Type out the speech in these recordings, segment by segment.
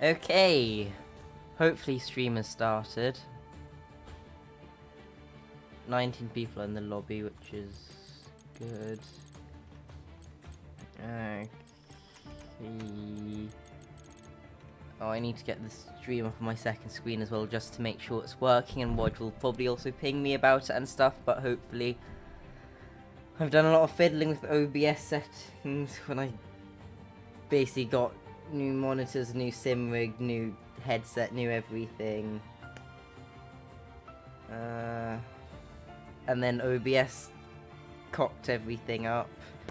Okay, hopefully stream has started. 19 people in the lobby, which is good. Okay. Oh, I need to get the stream up on my second screen as well, just to make sure it's working, and Woj will probably also ping me about it and stuff, but hopefully. I've done a lot of fiddling with OBS settings when I basically got new monitors, new sim rig, new headset, new everything. And then OBS cocked everything up.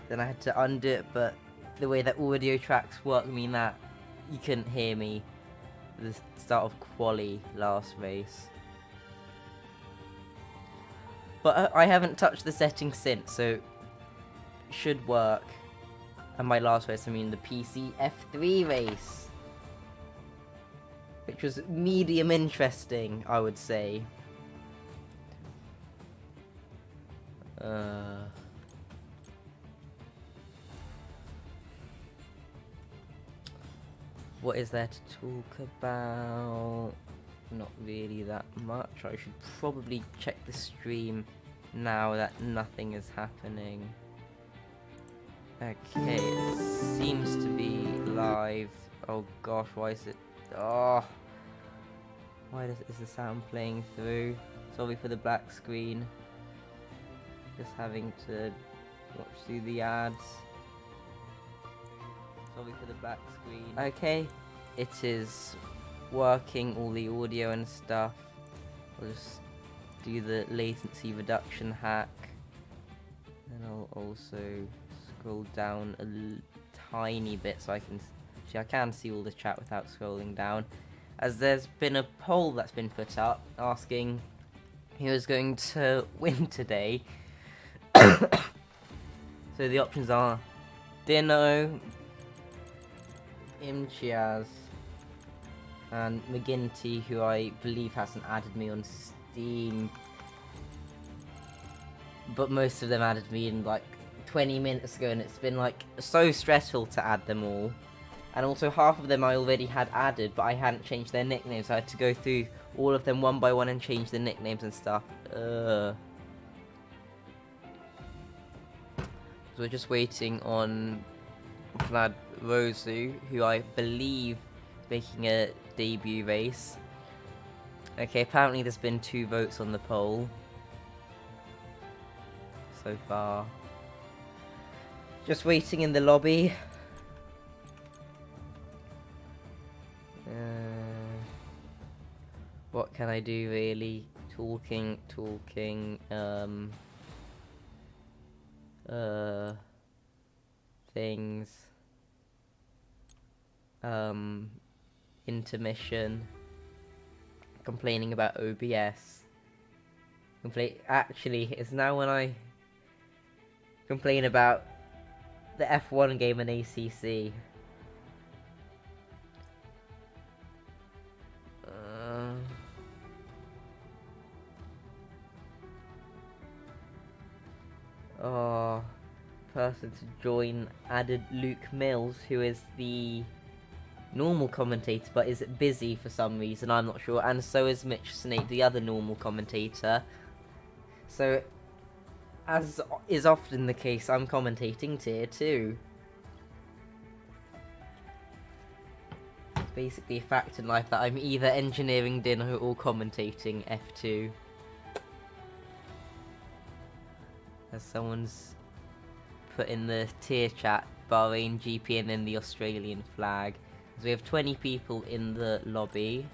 Then I had to undo it, but the way that audio tracks work mean that you couldn't hear me at the start of Quali last race. But I haven't touched the settings since, so it should work. And by last race, I mean the PC F3 race, which was medium interesting, I would say. What is there to talk about? Not really that much. I should probably check the stream now that nothing is happening. Okay, it seems to be live. Oh gosh, why is it? Oh, why is the sound playing through? Sorry for the black screen. Just having to watch through the ads. Sorry for the black screen. Okay, it is working, all the audio and stuff. I'll just do the latency reduction hack. And I'll also scroll down a tiny bit so I can see all the chat without scrolling down. As there's been a poll that's been put up asking who is going to win today. So the options are Dino, Imchiaz, and McGinty, who I believe hasn't added me on Steam. But most of them added me in like 20 minutes ago, and it's been like so stressful to add them all. And also half of them I already had added, but I hadn't changed their nicknames, so I had to go through all of them one by one and change the nicknames and stuff. So we're just waiting on Vlad Rosu, who I believe is making a debut race. Okay, apparently there's been 2 votes on the poll so far. Just waiting in the lobby. What can I do really? Talking, things. Intermission. Complaining about OBS. Actually, it's now when I complain about the F1 game and ACC. Person to join added Luke Mills, who is the normal commentator but is busy for some reason, I'm not sure, and so is Mitch Snape, the other normal commentator. So, as is often the case, I'm commentating tier 2. It's basically a fact in life that I'm either engineering dinner or commentating F2. As someone's put in the tier chat, Bahrain Gp and then the Australian flag. So we have 20 people in the lobby.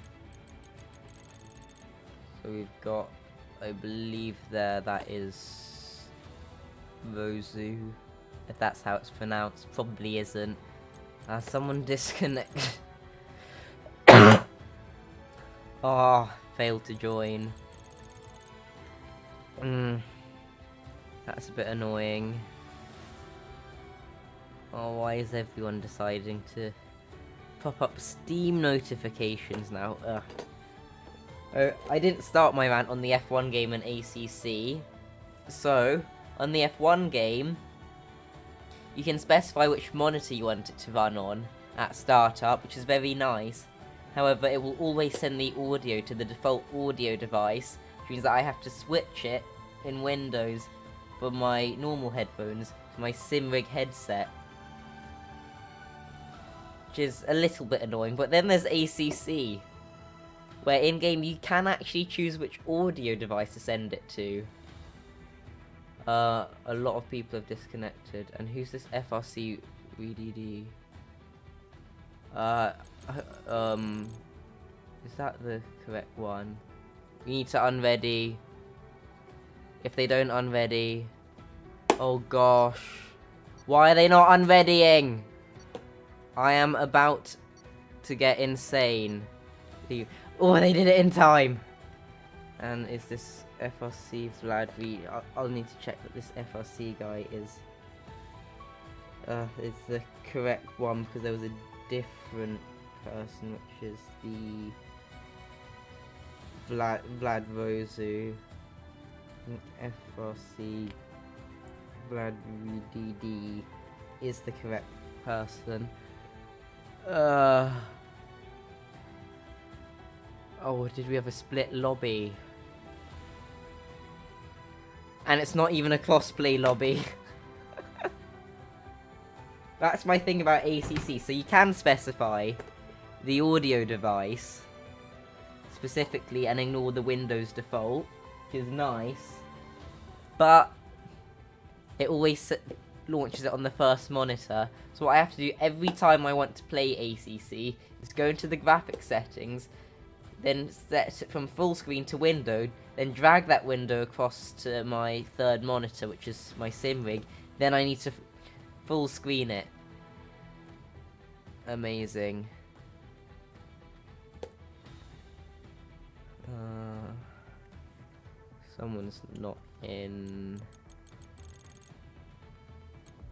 So we've got, I believe that is Rosu, if that's how it's pronounced. Probably isn't. Someone disconnect. Oh, failed to join. That's a bit annoying. Oh, why is everyone deciding to pop up Steam notifications now? Ugh. Oh, I didn't start my rant on the F1 game and ACC. So, on the F1 game, you can specify which monitor you want it to run on at startup, which is very nice. However, it will always send the audio to the default audio device, which means that I have to switch it in Windows from my normal headphones to my SimRig headset. Which is a little bit annoying, but then there's ACC, where in-game you can actually choose which audio device to send it to. A lot of people have disconnected. And who's this FRC VDD? Is that the correct one? We need to unready. If they don't unready... Oh gosh. Why are they not unreadying? I am about to get insane. Oh, they did it in time! And is this FRC Vlad V? I'll need to check that this FRC guy is the correct one, because there was a different person, which is the Vlad Rosu. FRC Vlad VDD is the correct person. Oh, did we have a split lobby? And it's not even a crossplay lobby. That's my thing about ACC. So you can specify the audio device specifically and ignore the Windows default, which is nice. But it always launches it on the first monitor. So what I have to do every time I want to play ACC is go into the graphics settings, then set it from full screen to window, then drag that window across to my third monitor, which is my SimRig. Then I need to full screen it. Amazing. Someone's not in.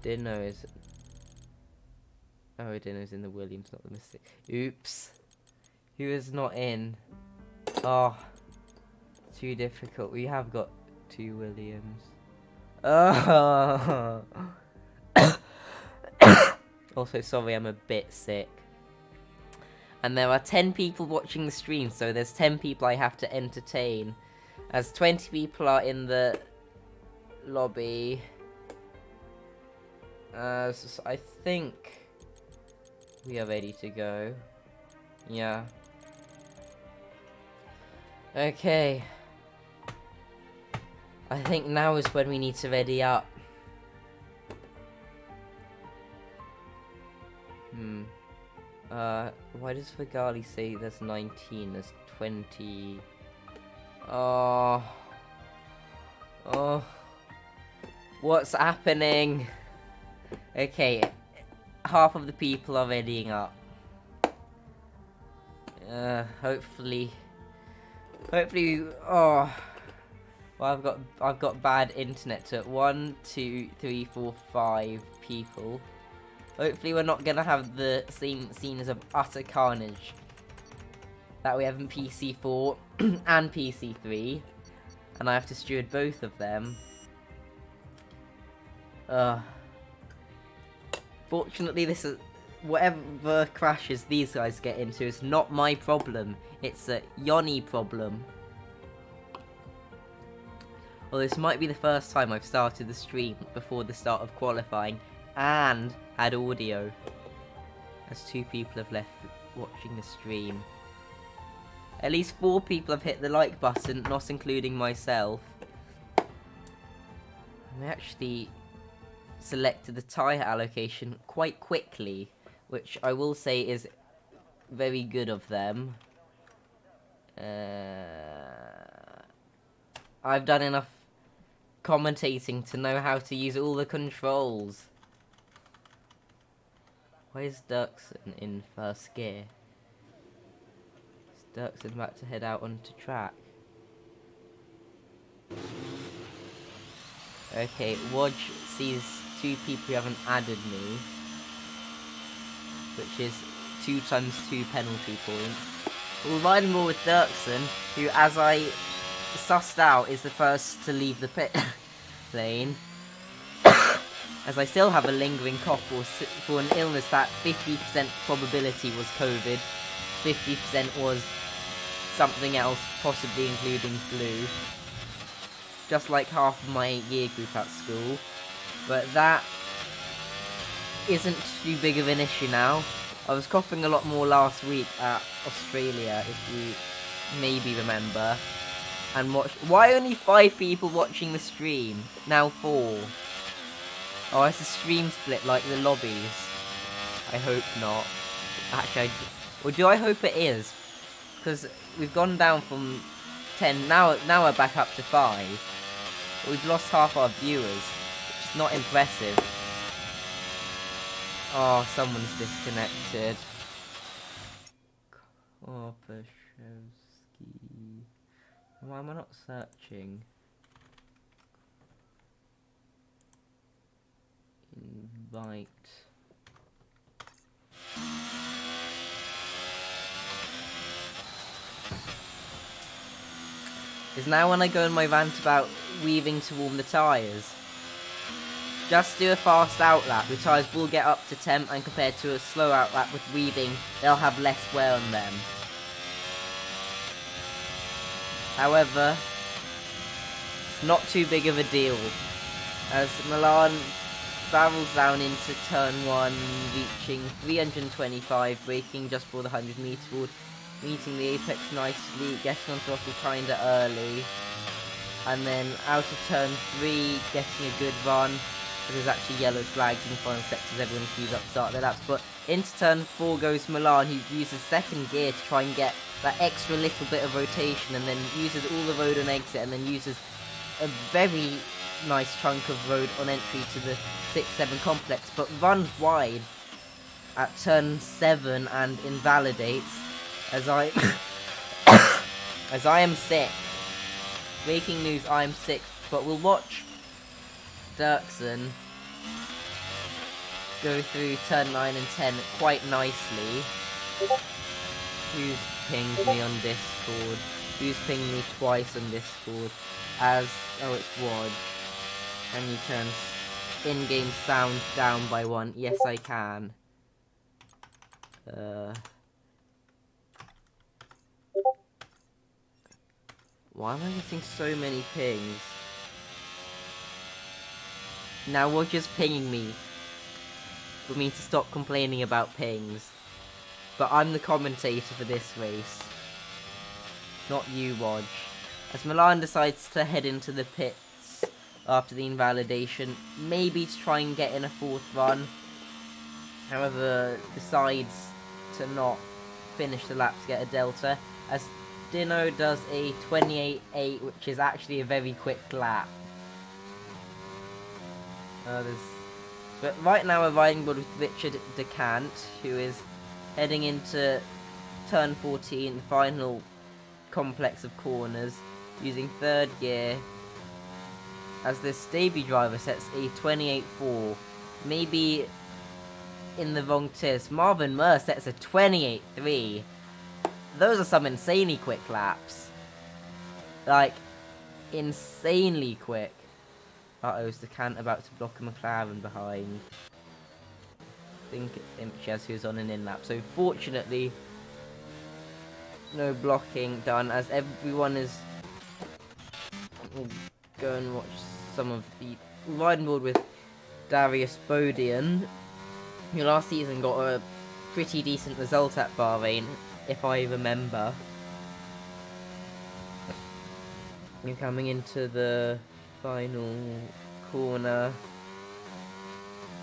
Dino is. Oh, Dino's in the Williams, not the Mystic. Oops. Who is not in? Oh, too difficult. We have got 2 Williams. Oh. Also, sorry, I'm a bit sick. And there are 10 people watching the stream, so there's 10 people I have to entertain. As 20 people are in the lobby. So I think we are ready to go. Yeah. Okay. I think now is when we need to ready up. Why does Fagali say there's 19? There's 20. Oh. What's happening? Okay. Half of the people are readying up. Hopefully. Oh. Well, I've got bad internet to 1, 2, 3, 4, 5 people. Hopefully we're not gonna have the same scenes of utter carnage that we have in PC4 and PC3, and I have to steward both of them. Fortunately, this is whatever crashes these guys get into is not my problem. It's a Yoni problem. Well, this might be the first time I've started the stream before the start of qualifying and had audio, as 2 people have left watching the stream. At least 4 people have hit the like button, not including myself. I actually selected the tyre allocation quite quickly, which I will say is very good of them. I've done enough commentating to know how to use all the controls. Where's Dirksen in first gear? Is Dirksen about to head out onto track? Okay, Wodge sees 2 people who haven't added me, which is 2 times 2 penalty points. We'll ride more with Dirksen, who, as I sussed out, is the first to leave the pit lane. As I still have a lingering cough for an illness that 50% probability was COVID. 50% was something else, possibly including blue. Just like half of my year group at school. But that isn't too big of an issue now. I was coughing a lot more last week at Australia, if you maybe remember. And watch. Why only 5 people watching the stream? Now 4. Oh, it's a stream split like the lobbies. I hope not. Actually, or do I hope it is? Because we've gone down from 10. Now we're back up to 5. But we've lost half our viewers, which is not impressive. Oh, someone's disconnected. Korpaszewski. Why am I not searching? Invite. Is now when I go in my rant about weaving to warm the tyres. Just do a fast outlap. Your tyres will get up to temp, and compared to a slow outlap with weaving, they'll have less wear on them. However, it's not too big of a deal, as Mclaren barrels down into turn 1, reaching 325, braking just for the 100 metre wall, meeting the apex nicely, getting on throttle kinda early, and then out of turn 3, getting a good run. There's actually yellow flags in the final sectors, everyone queues up to start their laps, but into turn 4 goes Mclaren, who uses second gear to try and get that extra little bit of rotation, and then uses all the road on exit, and then uses a very nice chunk of road on entry to the 6-7 complex, but runs wide at turn 7 and invalidates, as I am sick. Breaking news, I am sick, but we'll watch Dirksen go through turn 9 and 10 quite nicely. Who's pinged me on Discord? Who's pinged me twice on Discord? As, oh, it's Wad. Can you turn in-game sound down by 1? Yes, I can. Why am I getting so many pings? Now Roger's pinging me for me to stop complaining about pings. But I'm the commentator for this race. Not you, Wodge. As Mclaren decides to head into the pits after the invalidation, maybe to try and get in a 4th run. However, decides to not finish the lap to get a delta, as Dino does a 28.8, which is actually a very quick lap. But right now we're riding board with Richard DeCant, who is heading into turn 14, the final complex of corners, using 3rd gear, as this Staby driver sets a 28.4, maybe in the wrong tiers. Marvin Murr sets a 28.3. Those are some insanely quick laps. Like, insanely quick. Uh-oh, is the Kant about to block a Mclaren behind? I think it's Imchez who's on an in-lap. So fortunately, no blocking done, as everyone is... We'll go and watch some of the riding board with Darius Bodian, who last season got a pretty decent result at Bahrain, if I remember. You're coming into the final corner,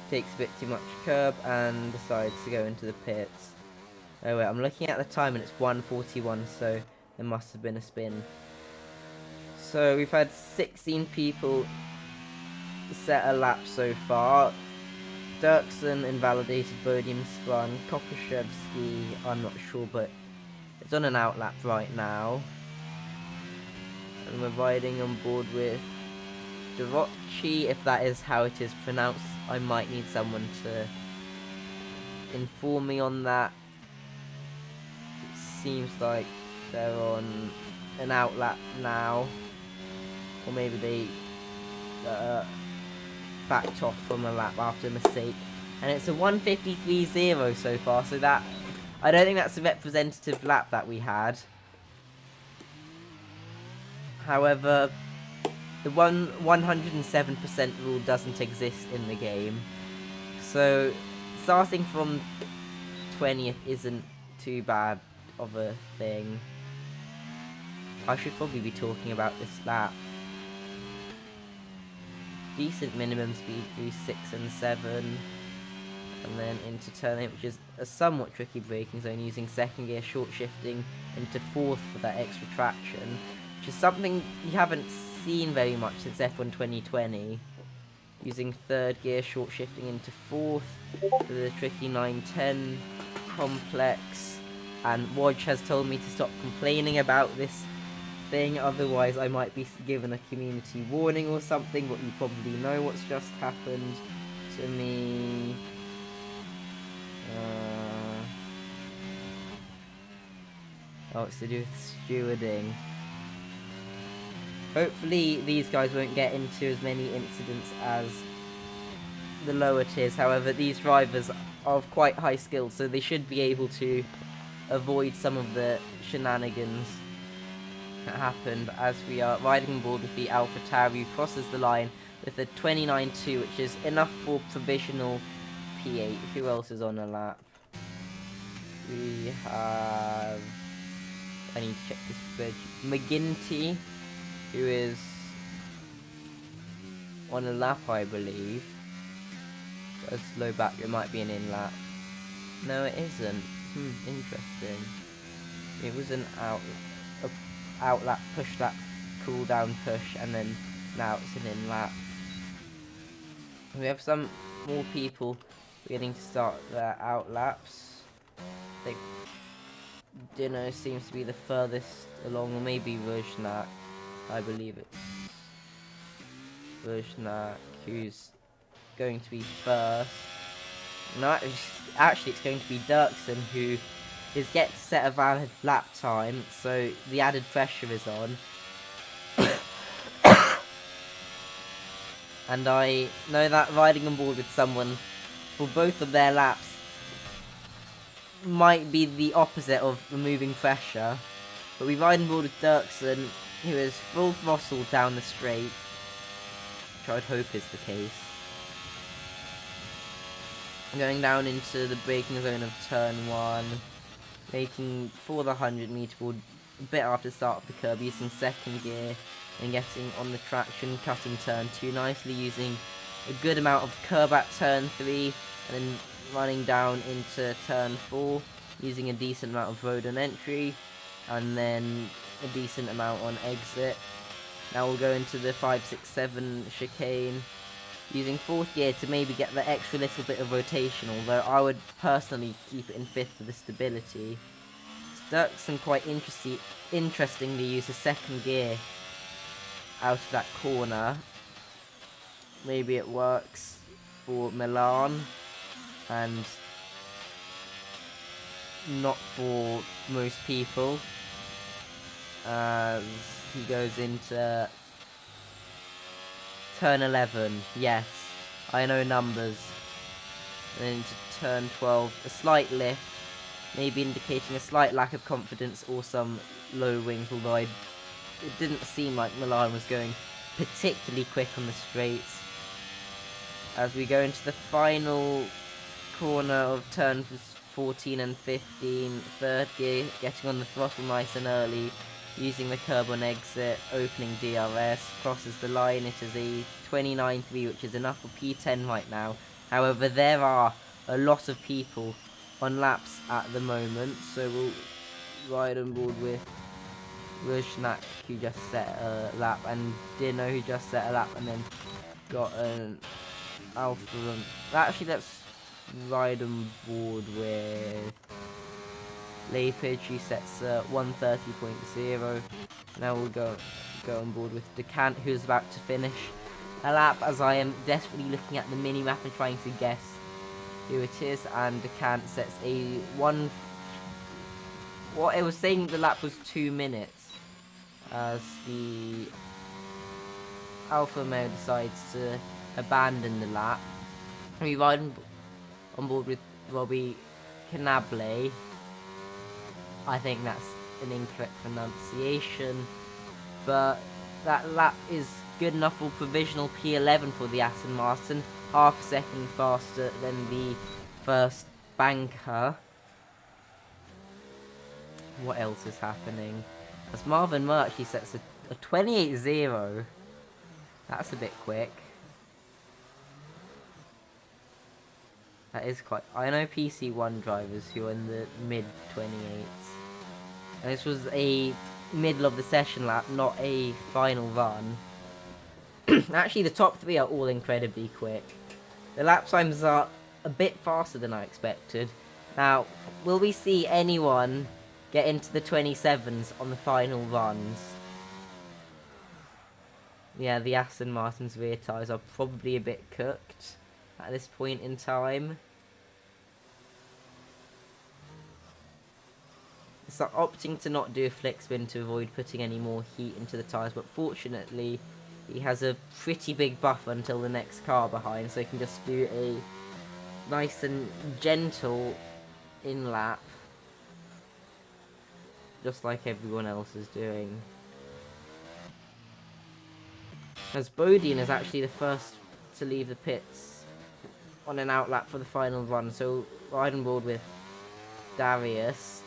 takes a bit too much curb and decides to go into the pits. Oh wait, I'm looking at the time and it's 1:41, so there must have been a spin. So we've had 16 people set a lap so far. Dirksen invalidated, Bodian spun, Kopaszewski, I'm not sure, but it's on an outlap right now. And we're riding on board with Dorochi, if that is how it is pronounced. I might need someone to inform me on that. It seems like they're on an outlap now. Or maybe they backed off from a lap after a mistake. And it's a 1:53.0 so far, so that I don't think that's a representative lap that we had. However, the 107% rule doesn't exist in the game. So, starting from 20th isn't too bad of a thing. I should probably be talking about this lap. Decent minimum speed through 6 and 7. And then into turn 8, which is a somewhat tricky braking zone, using second gear, short shifting into 4th for that extra traction, which is something you haven't seen very much since F1 2020. Using 3rd gear, short shifting into 4th for the tricky 9-10 complex. And Wodge has told me to stop complaining about this thing, otherwise I might be given a community warning or something, but you probably know what's just happened to me. Oh, it's to do with stewarding. Hopefully these guys won't get into as many incidents as the lower tiers. However, these drivers are of quite high skill, so they should be able to avoid some of the shenanigans that happened, as we are riding on board with the Alpha Tauri, crosses the line with a 29.2, which is enough for provisional P8. Who else is on a lap? We have... I need to check this bridge. McGinty, who is on a lap, I believe. Let's slow back, it might be an in-lap. No, it isn't. Interesting. It was an out lap, push lap, cool down push, and then now it's an in-lap. We have some more people beginning to start their out laps. I think Dino seems to be the furthest along, or maybe Vojnak. I believe it's Vojnak who's going to be first. No, actually it's going to be Dirksen who is yet to set a valid lap time, so the added pressure is on. And I know that riding on board with someone for both of their laps might be the opposite of removing pressure, but we ride on board with Dirksen, who is full throttle down the straight, which I'd hope is the case. Going down into the braking zone of turn 1, making for the 100 meter board a bit after the start of the curb, using second gear and getting on the traction, cutting turn 2 nicely, using a good amount of curb at turn 3, and then running down into turn 4, using a decent amount of road on entry, and then a decent amount on exit. Now we'll go into the 5, 6, 7 chicane, using 4th gear to maybe get the extra little bit of rotation, although I would personally keep it in 5th for the stability. Dirksen quite interestingly uses 2nd gear out of that corner. Maybe it works for Milan and not for most people, as he goes into turn 11. Yes, I know numbers. And then into turn 12, a slight lift, maybe indicating a slight lack of confidence or some low wings, although it didn't seem like Milan was going particularly quick on the straights. As we go into the final corner of turn 14 and 15, 3rd gear, getting on the throttle nice and early, using the curb on exit, opening DRS, crosses the line. It is a 29.3, which is enough for P10 right now. However, there are a lot of people on laps at the moment, so we'll ride on board with Vojnak, who just set a lap, and Dino, who just set a lap, and then got an Alpha. Actually, let's ride on board with Lepage, who sets 130.0. Now we'll go on board with Decant, who's about to finish a lap, as I am desperately looking at the mini-map and trying to guess who it is, and Decant sets a what it was saying the lap was 2 minutes, as the Alfa Romeo decides to abandon the lap. We ride on board with Robbie Canable, I think that's an incorrect pronunciation, but that lap is good enough for provisional P11 for the Aston Martin, half a second faster than the first banker. What else is happening? As Marvin Murchie sets a 28.0. That's a bit quick. That is quite... I know PC1 drivers who are in the mid-28s. And this was a middle of the session lap, not a final run. Actually, the top three are all incredibly quick. The lap times are a bit faster than I expected. Now, will we see anyone get into the 27s on the final runs? Yeah, the Aston Martin's rear tyres are probably a bit cooked at this point in time. It's like opting to not do a flick spin to avoid putting any more heat into the tyres, but fortunately he has a pretty big buffer until the next car behind, so he can just do a nice and gentle in-lap, just like everyone else is doing. As Bodian is actually the first to leave the pits on an outlap for the final run, so riding board with Darius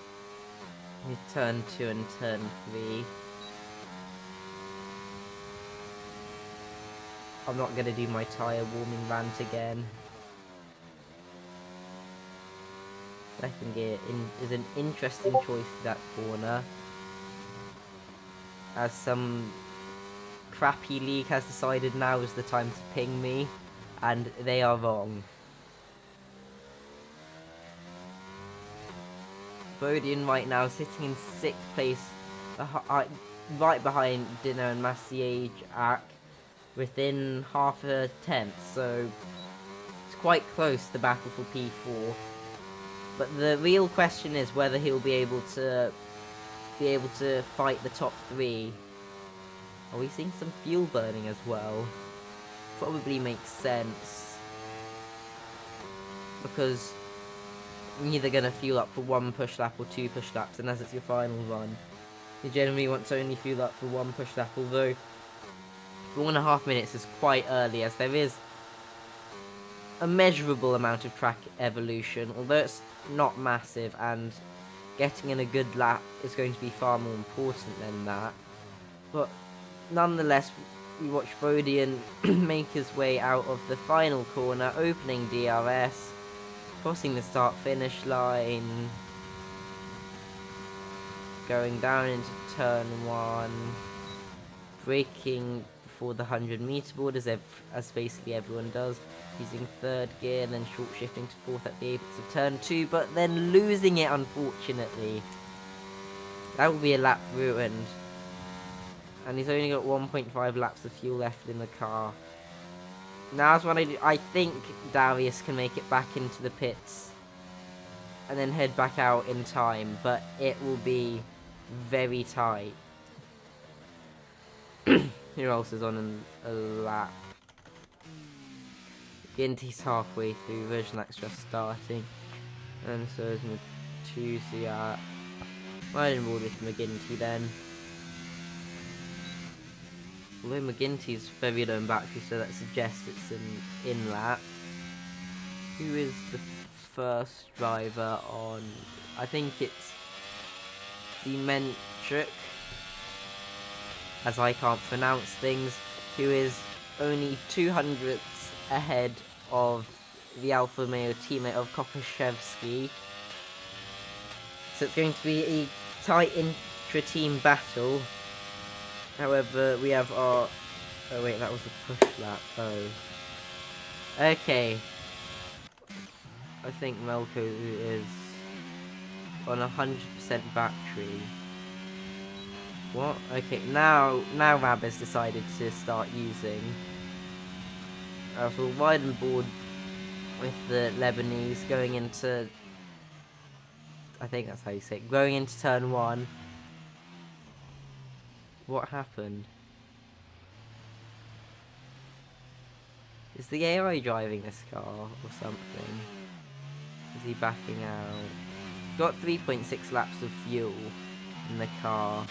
in turn 2 and turn 3. I'm not going to do my tyre warming rant again. Second gear is an interesting choice for that corner, as some crappy league has decided now is the time to ping me, and they are wrong. Bodian right now sitting in 6th place, right behind Dino and Maciej within half a tenth, so it's quite close, the battle for P4. But the real question is whether he'll be able to fight the top 3. Are we seeing some fuel burning as well? Probably makes sense, because you're either going to fuel up for 1 push lap or 2 push laps, and as it's your final run, you generally want to only fuel up for 1 push lap, although 4.5 minutes is quite early, as there is a measurable amount of track evolution, although it's not massive, and getting in a good lap is going to be far more important than that. But nonetheless, we watch Bodian make his way out of the final corner, opening DRS, crossing the start-finish line, going down into turn 1, braking before the 100-meter board, as basically everyone does, using 3rd gear, and then short shifting to 4th at the apex of turn 2, but then losing it, unfortunately. That would be a lap ruined. And he's only got 1.5 laps of fuel left in the car. Now's when I think Darius can make it back into the pits and then head back out in time, but it will be very tight. Who else is on a lap? Ginty's halfway through, Virginak's just starting, and so is Matusia. Riding board with McGinty then. Although McGinty's very low in battery, so that suggests it's an in-lap. Who is the first driver on? I think it's Zemenchuk, as I can't pronounce things, who is only 200ths ahead of the Alfa Romeo teammate of Kopaszewski. So it's going to be a tight intra-team battle. However, we have our... Oh wait, that was a push lap. Oh. Okay. I think Melko is on 100% battery. What? Okay, now Rab has decided to start using... so wide and board with the Lebanese going into... I think that's how you say it. Going into turn 1. What happened? Is the AI driving this car or something? Is he backing out? got 3.6 laps of fuel in the car,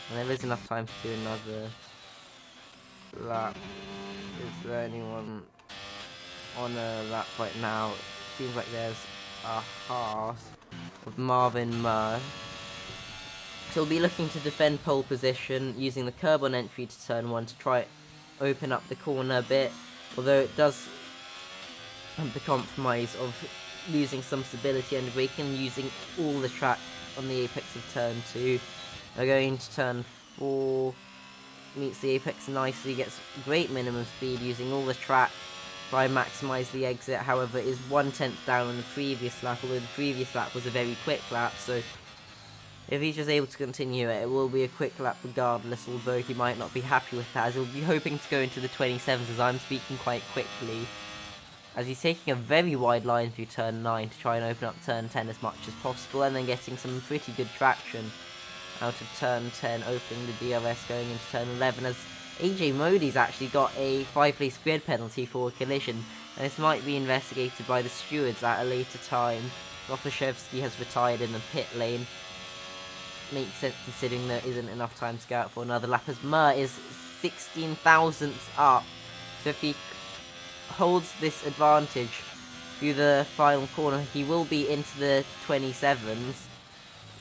and there is enough time to do another lap. Is there anyone on a lap right now? Seems like there's a Haas of Marvin Murr. So we'll be looking to defend pole position using the curb on entry to turn 1 to try open up the corner a bit, although it does have the compromise of losing some stability and braking, using all the track on the apex of turn 2. We're going to turn 4, meets the apex nicely, gets great minimum speed using all the track, try and maximise the exit. However, is 1/10 down on the previous lap, although the previous lap was a very quick lap, so if he's just able to continue it, it will be a quick lap regardless, although he might not be happy with that, as he'll be hoping to go into the 27s as I'm speaking quite quickly, as he's taking a very wide line through turn 9 to try and open up turn 10 as much as possible, and then getting some pretty good traction out of turn 10, opening the DRS going into turn 11, as AJ Modi's actually got a 5-place grid penalty for a collision, and this might be investigated by the stewards at a later time. Kopaszewski has retired in the pit lane. Makes sense considering there isn't enough time to go out for another lap, as Murr is 16 thousandths up. So if he holds this advantage through the final corner, he will be into the 27s.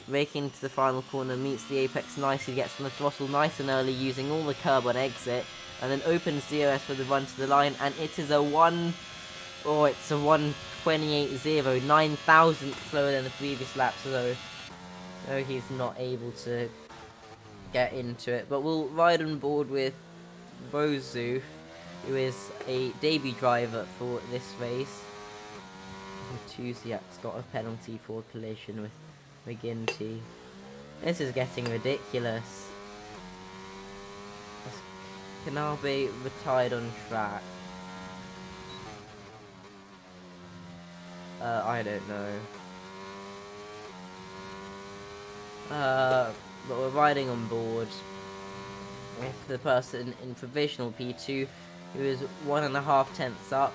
Raking into the final corner, meets the apex nicely, gets on the throttle nice and early using all the curb on exit, and then opens DRS for the run to the line, and it is a 1:28.0, 9 thousandths slower than the previous lap, so no, he's not able to get into it. But we'll ride on board with Rosu, who is a debut driver for this race. Tuziak's got a penalty for a collision with McGinty. This is getting ridiculous. Kanabe retired on track. I don't know. But we're riding on board with the person in provisional P2, who is 1.5 tenths up,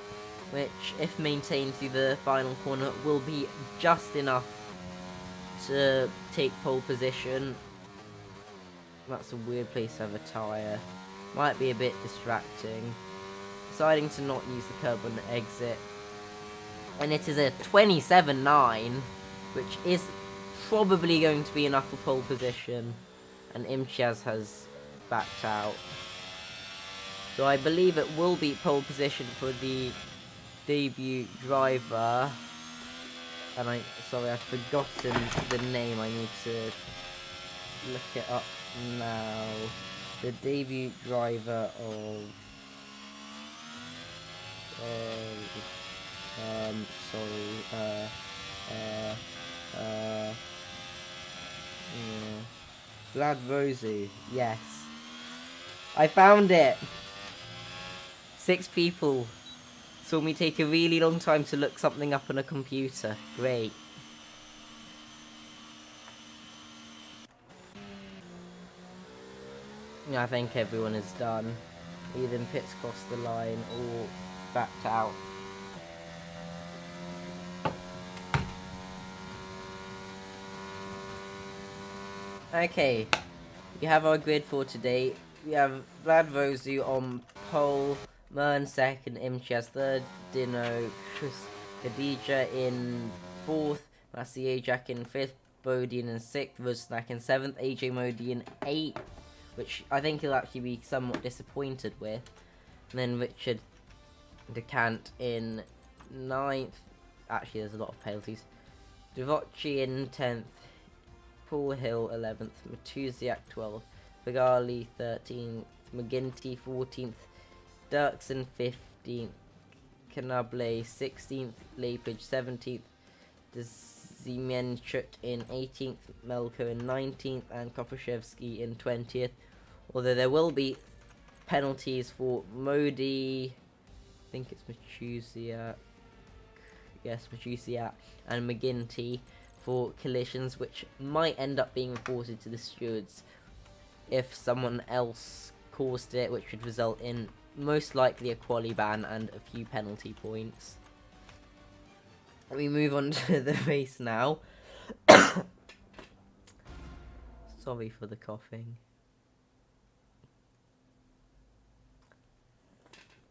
which, if maintained through the final corner, will be just enough to take pole position. That's a weird place to have a tyre. Might be a bit distracting. Deciding to not use the curb on the exit. And it is a 27.9, which is probably going to be enough for pole position, and Imtiaz has backed out. So I believe it will be pole position for the debut driver, and sorry, I've forgotten the name, I need to look it up now. The debut driver of Vlad Rosu, yes. I found it! 6 people saw me take a really long time to look something up on a computer. Great. Yeah, I think everyone is done. Either pits crossed the line or backed out. Okay, we have our grid for today. We have Vlad Rosu on pole, Mern second, Imtiaz third, Dino, Khadija in fourth, Massey Ajak in fifth, Bodian in sixth, Rusnak in seventh, AJ Modi in eighth, which I think he'll actually be somewhat disappointed with. And then Richard DeCant in ninth. Actually, there's a lot of penalties. Devocci in 10th, Paul Hill 11th, Matuziak 12th, Vigali 13th, McGinty 14th, Dirksen 15th, Canable 16th, Lapage 17th, Ziemianchuk in 18th, Melko in 19th, and Kopaszewski in 20th. Although there will be penalties for Modi, I think it's Matuziak, yes, Matuziak, and McGinty for collisions, which might end up being reported to the stewards if someone else caused it, which would result in most likely a quali ban and a few penalty points. We move on to the race now. Sorry for the coughing.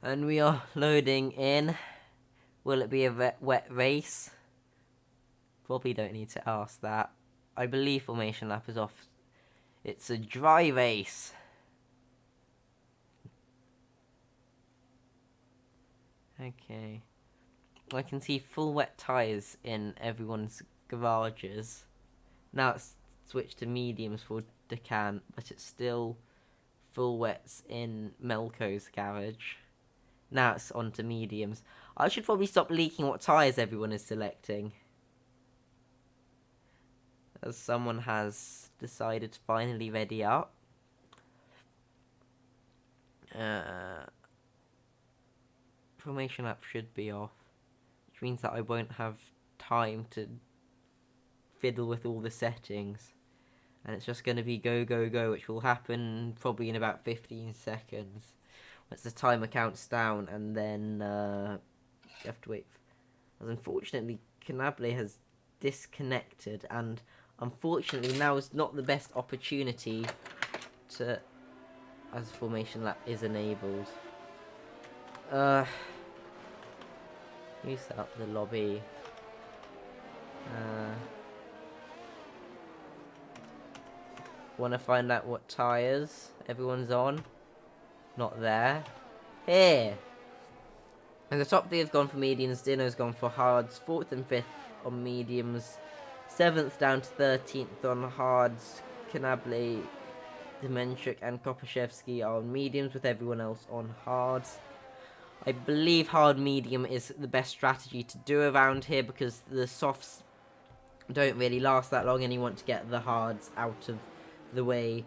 And we are loading in. Will it be a wet race? Probably don't need to ask that. I believe formation lap is off. It's a dry race. Okay. I can see full wet tyres in everyone's garages. Now it's switched to mediums for Decant, but it's still full wets in Melco's garage. Now it's on to mediums. I should probably stop leaking what tyres everyone is selecting, as someone has decided to finally ready up. Formation lap should be off, which means that I won't have time to fiddle with all the settings, and it's just going to be go, go, go, which will happen probably in about 15 seconds. Once the timer counts down, and then you have to wait. As unfortunately, Canable has disconnected, and unfortunately now is not the best opportunity to, as formation lap is enabled. You set up the lobby. Want to find out what tyres everyone's on? Not there. Here! And the top three have gone for mediums, Dino's gone for hards, 4th and 5th on mediums, 7th down to 13th on hards, Canable, Demenchuk and Kopaszewski are on mediums, with everyone else on hards. I believe hard medium is the best strategy to do around here, because the softs don't really last that long and you want to get the hards out of the way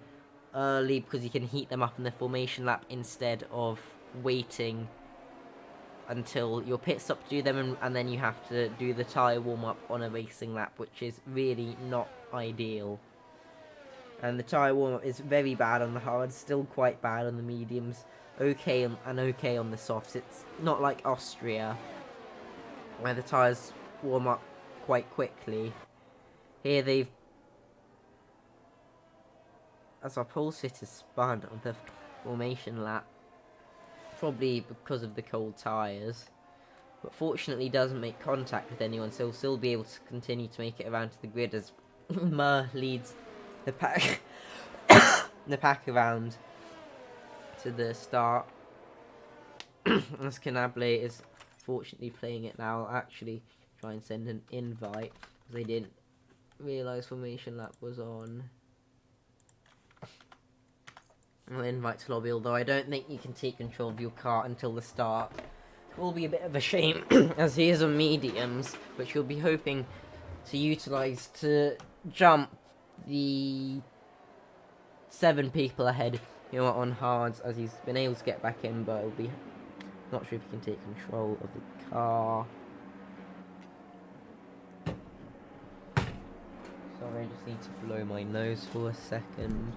early, because you can heat them up in the formation lap instead of waiting until your pit stop to do them, and then you have to do the tyre warm-up on a racing lap, which is really not ideal. And the tyre warm-up is very bad on the hards, still quite bad on the mediums, okay on the softs. It's not like Austria, where the tyres warm up quite quickly. Here they've, as our pole sitter spun on the formation lap, probably because of the cold tyres, but fortunately doesn't make contact with anyone, so he'll still be able to continue to make it around to the grid as Mur leads the pack the pack around to the start. As Canable is fortunately playing it now. I'll actually try and send an invite, because they didn't realise formation lap was on. I'll invite to lobby, although I don't think you can take control of your car until the start. It will be a bit of a shame, as he is on mediums, which you'll be hoping to utilise to jump the 7 people ahead who are on hards, as he's been able to get back in, but it'll be not sure if he can take control of the car. Sorry, I just need to blow my nose for a second.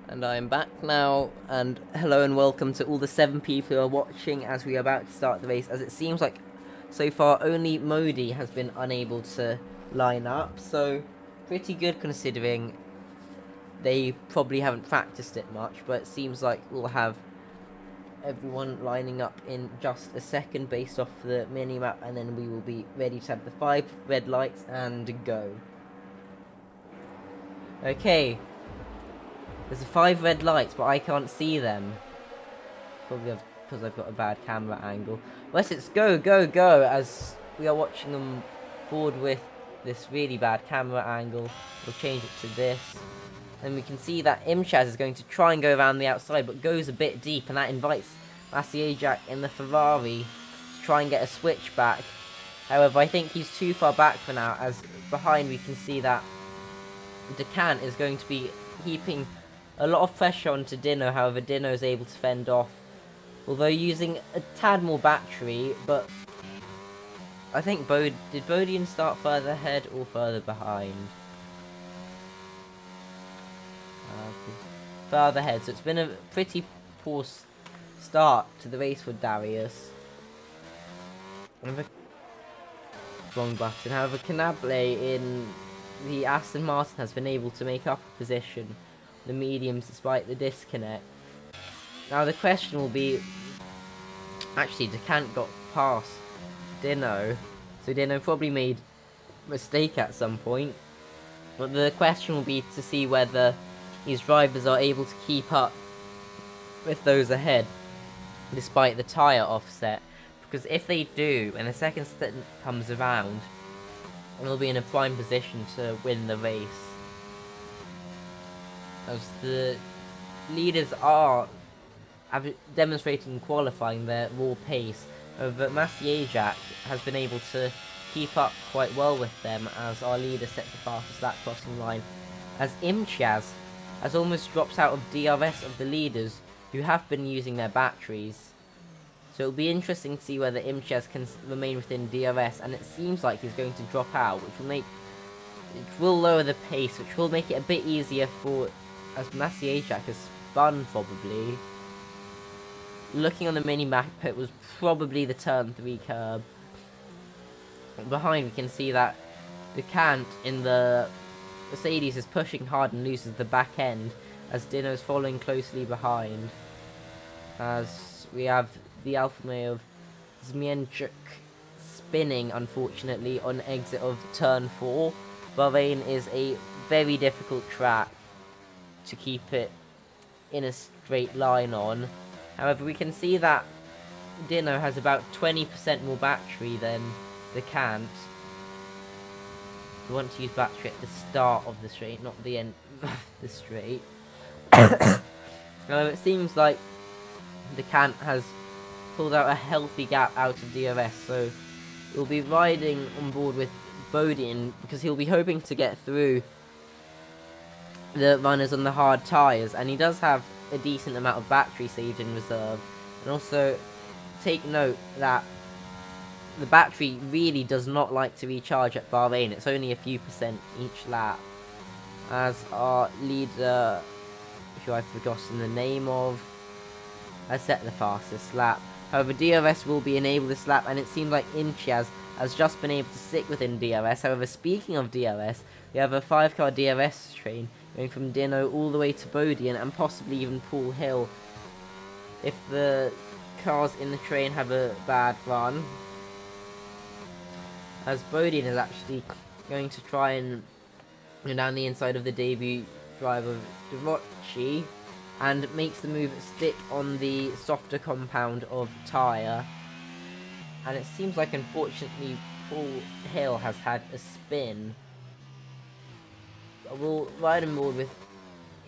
And I'm back now, and hello and welcome to all the 7 people who are watching as we are about to start the race, as it seems like so far only Modi has been unable to line up, so pretty good considering they probably haven't practiced it much, but it seems like we'll have everyone lining up in just a second based off the mini-map, and then we will be ready to have the 5 red lights and go. Okay. There's 5 red lights, but I can't see them. Probably because I've got a bad camera angle. Let's go, go, go, as we are watching them board with this really bad camera angle. We'll change it to this. And we can see that Imchaz is going to try and go around the outside, but goes a bit deep, and that invites Masiejak in the Ferrari to try and get a switch back. However, I think he's too far back for now, as behind we can see that Decant is going to be heaping a lot of pressure onto Dino. However, Dino is able to fend off, although using a tad more battery. But I think did Bodian start further ahead or further behind? Further ahead, so it's been a pretty poor start to the race for Darius. Wrong button. However, Canable in the Aston Martin has been able to make up a position, the mediums, despite the disconnect. Now the question will be, actually Decant got past Dino, so Dino probably made a mistake at some point. But the question will be to see whether these drivers are able to keep up with those ahead, despite the tyre offset. Because if they do, and the second stint comes around, they'll be in a prime position to win the race. As the leaders are demonstrating in qualifying their raw pace, but Masiejac has been able to keep up quite well with them as our leader sets the fastest lap crossing line, as Imtiaz has almost dropped out of DRS of the leaders who have been using their batteries. So it'll be interesting to see whether Imtiaz can remain within DRS, and it seems like he's going to drop out, which will lower the pace, which will make it a bit easier for, as Masiejac has spun probably. Looking on the mini-map, it was probably the turn 3 curb. Behind we can see that Decant in the Mercedes is pushing hard and loses the back end, as Dino is following closely behind. As we have the Alfa Romeo of Zmienchuk spinning, unfortunately, on exit of turn 4. Bahrain is a very difficult track to keep it in a straight line on. However, we can see that Dino has about 20% more battery than Decant. We want to use battery at the start of the straight, not the end of the straight. However, it seems like Decant has pulled out a healthy gap out of DRS, so we'll be riding on board with Bodin because he'll be hoping to get through the runners on the hard tyres, and he does have a decent amount of battery saved in reserve. And also take note that the battery really does not like to recharge at Bahrain. It's only a few percent each lap, as our leader, who I've forgotten the name of, has set the fastest lap. However, DRS will be enabled this lap, and it seems like Imtiaz has just been able to stick within DRS. However, speaking of DRS, we have a 5-car DRS train going from Dino all the way to Bodian, and possibly even Paul Hill if the cars in the train have a bad run. As Bodian is actually going to try and go down the inside of the debut driver Devochi, and makes the move stick on the softer compound of tyre. And it seems like, unfortunately, Paul Hill has had a spin. We'll ride on board with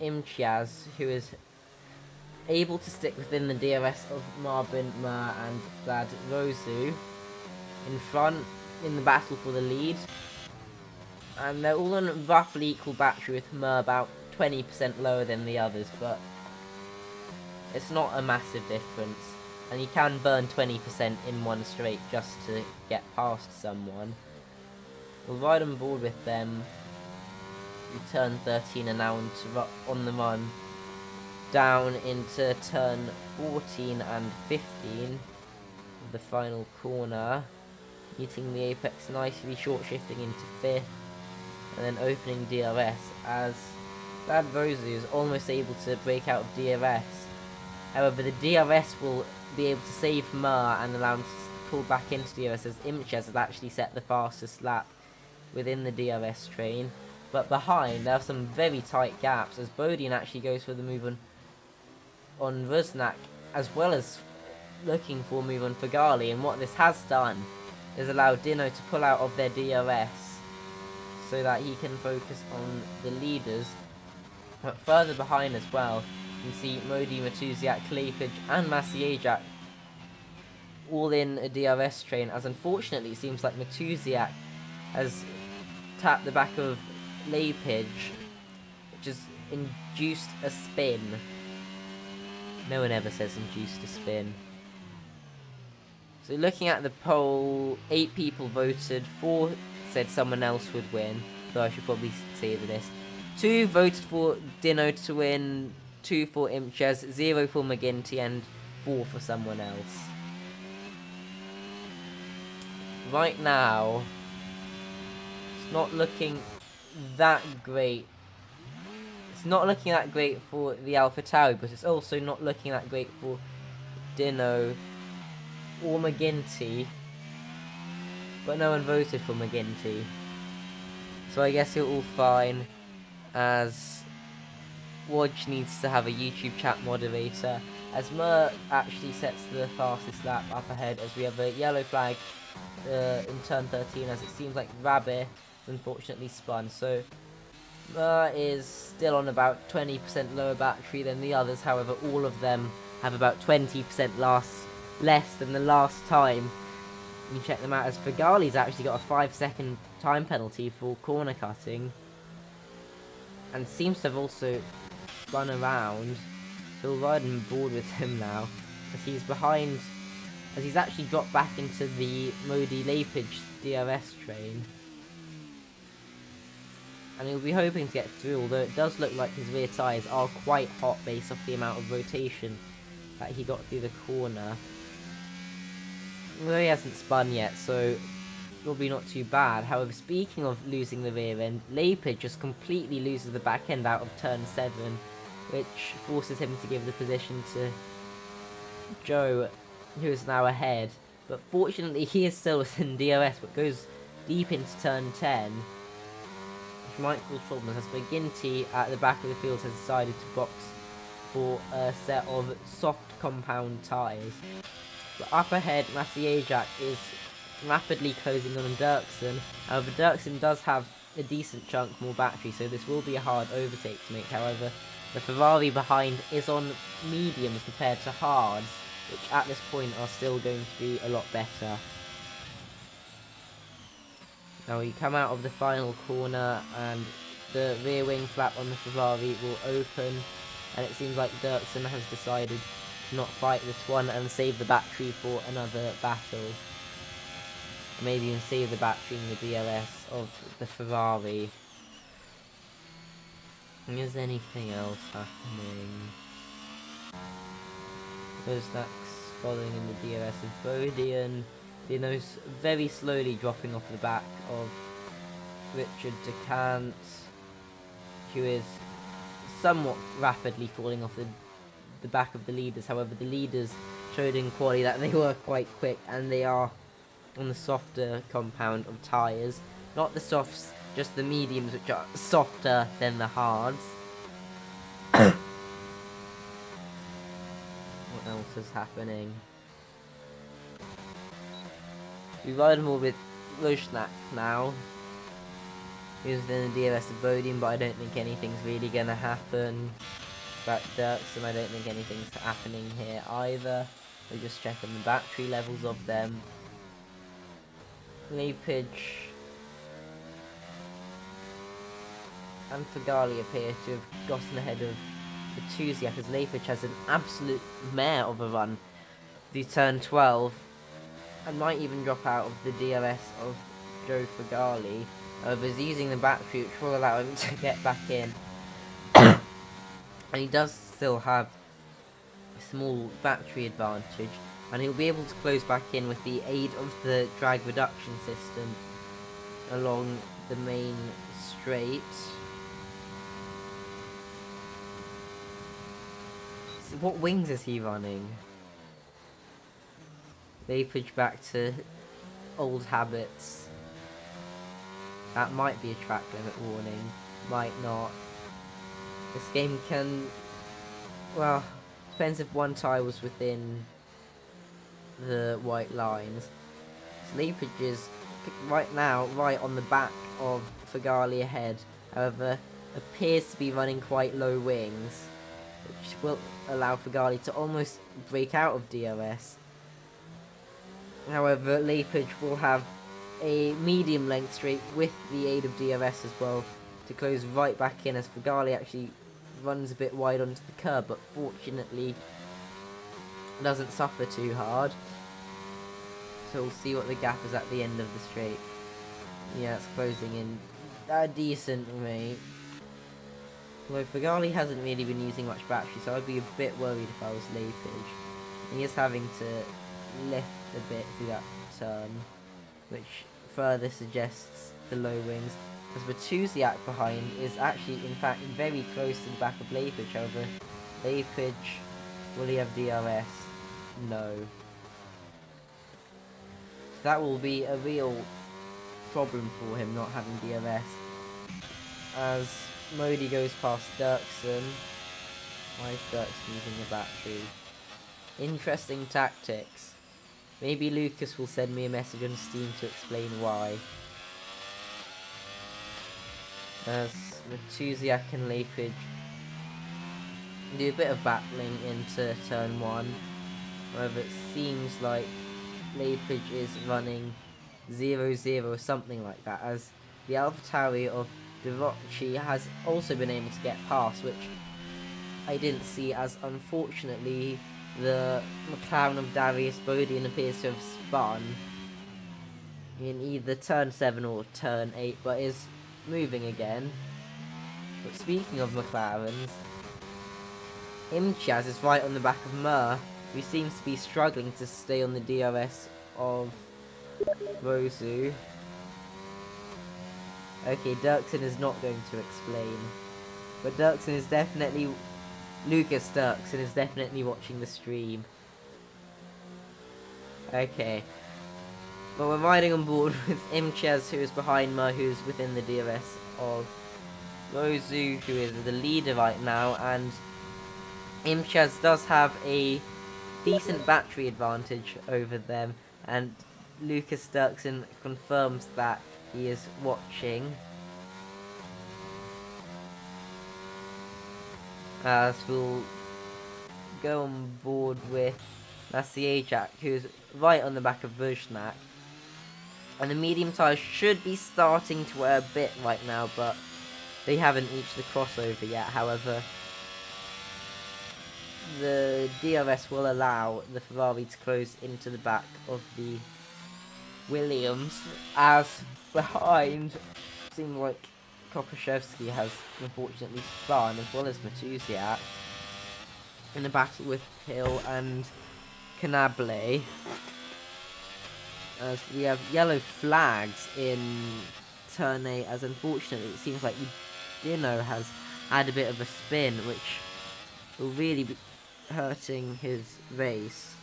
Imtiaz, who is able to stick within the DRS of Marbin, Mer and Vlad Rosu in front in the battle for the lead. And they're all on roughly equal battery, with Mer about 20% lower than the others, but it's not a massive difference, and you can burn 20% in one straight just to get past someone. We'll ride on board with them. We turn 13 and now on the run down into turn 14 and 15 of the final corner, meeting the apex nicely, short shifting into 5th, and then opening DRS as Vlad Rosu is almost able to break out of DRS. However, the DRS will be able to save Mer and allow him to pull back into DRS, as Imtiaz has actually set the fastest lap within the DRS train. But behind, there are some very tight gaps, as Bodian actually goes for the move on Rusnak, as well as looking for a move on Fagali. And what this has done is allowed Dino to pull out of their DRS so that he can focus on the leaders. But further behind as well, you can see Modi, Matusiak, Klepage and Masiejac all in a DRS train, as unfortunately it seems like Matusiak has tapped the back of Klepage, which has induced a spin. No one ever says induced a spin. So looking at the poll, 8 people voted, 4 said someone else would win, though I should probably say this. 2 voted for Dino to win, 2 for Imtiaz, 0 for McGinty, and 4 for someone else. Right now, it's not looking that great. It's not looking that great for the AlphaTauri, but it's also not looking that great for Dino or McGinty. But no one voted for McGinty. So I guess you're all fine, as Wodge needs to have a YouTube chat moderator, as Mer actually sets the fastest lap up ahead, as we have a yellow flag in turn 13, as it seems like Rabbit unfortunately spun. So Mer is still on about 20% lower battery than the others. However, all of them have about 20% less than the last time. You can check them out, as Fagali's actually got a 5-second time penalty for corner cutting, and seems to have also spun around. So we'll ride on board with him now, as he's behind, as he's actually dropped back into the Modi Lapage DRS train. And he'll be hoping to get through, although it does look like his rear tyres are quite hot based off the amount of rotation that he got through the corner. Although he hasn't spun yet, so it'll be not too bad. However, speaking of losing the rear end, Lapage just completely loses the back end out of turn 7, which forces him to give the position to Joe, who is now ahead. But fortunately, he is still within DRS, but goes deep into turn 10, which might cause problems, as McGinty at the back of the field has decided to box for a set of soft compound tyres. But up ahead, Masiejak is rapidly closing on Dirksen. However, Dirksen does have a decent chunk more battery, so this will be a hard overtake to make. However, the Ferrari behind is on mediums compared to hards, which at this point are still going to be a lot better. Now we come out of the final corner, and the rear wing flap on the Ferrari will open, and it seems like Dirksen has decided to not fight this one and save the battery for another battle. Maybe even save the battery in the DRS of the Ferrari. Is anything else happening? Kozak's following in the DRS of Bodian. Dino's very slowly dropping off the back of Richard DeCant, who is somewhat rapidly falling off the back of the leaders. However, the leaders showed in quali that they were quite quick, and they are on the softer compound of tyres. Not the softs, just the mediums, which are softer than the hards. What else is happening? We ride more with Roshnak now. He was in the DRS of Bodian, but I don't think anything's really going to happen. About Dirksen, I don't think anything's happening here either. We're just checking the battery levels of them. Lapage and Fagali appear to have gotten ahead of the Tuziak, as Lapage has an absolute mare of a run through turn 12, and might even drop out of the DRS of Joe Fagali. However, he's using the battery, which will allow him to get back in. And he does still have a small battery advantage, and he'll be able to close back in with the aid of the drag reduction system along the main straight. So what wings is he running? Lapage back to old habits. That might be a track limit warning, might not. This game can, well, depends if one tyre was within the white lines. So Lapage is right now right on the back of Fagali ahead, however appears to be running quite low wings, which will allow Fagali to almost break out of DRS. However, Lapage will have a medium length straight with the aid of DRS as well to close right back in, as Fagali actually runs a bit wide onto the curb, but fortunately doesn't suffer too hard. So we'll see what the gap is at the end of the straight. Yeah, it's closing in a decent rate. Although Fagali hasn't really been using much battery, so I'd be a bit worried if I was Lapage. He is having to lift a bit through that turn, which further suggests the low wings. As Matusiak behind is actually, in fact, very close to the back of Lapage. However, Lapage, will he have DRS? No. That will be a real problem for him, not having DRS. As Modi goes past Dirksen. Why is Dirksen using the battery? Interesting tactics. Maybe Lucas will send me a message on Steam to explain why. As Matusiak and Lapage do a bit of battling into turn 1. However, it seems like Lapage is running 0-0 or something like that, as the AlphaTauri of Devochi has also been able to get past, which I didn't see, as unfortunately the McLaren of Darius Bodian appears to have spun in either turn 7 or turn 8, but is moving again. But speaking of McLarens, Imtiaz is right on the back of Mur, who seems to be struggling to stay on the DRS of Rosu. Okay, Dirksen is not going to explain, but Dirksen is definitely... Lucas Dirksen is definitely watching the stream. Okay. But we're riding on board with Imtiaz, who is behind Mur, who is within the DRS of Rosu, who is the leader right now, and Imtiaz does have a decent battery advantage over them, and Lucas Dirksen confirms that he is watching. As we'll go on board with Masiejak, who's right on the back of Vujnak. And the medium tyres should be starting to wear a bit right now, but they haven't reached the crossover yet. However, the DRS will allow the Ferrari to close into the back of the Williams, as behind seems like Kopaszewski has unfortunately spun, as well as Matusiak, in a battle with Quyll and Canable. As we have yellow flags in turn 8, as unfortunately it seems like Dino has had a bit of a spin, which will really be hurting his race.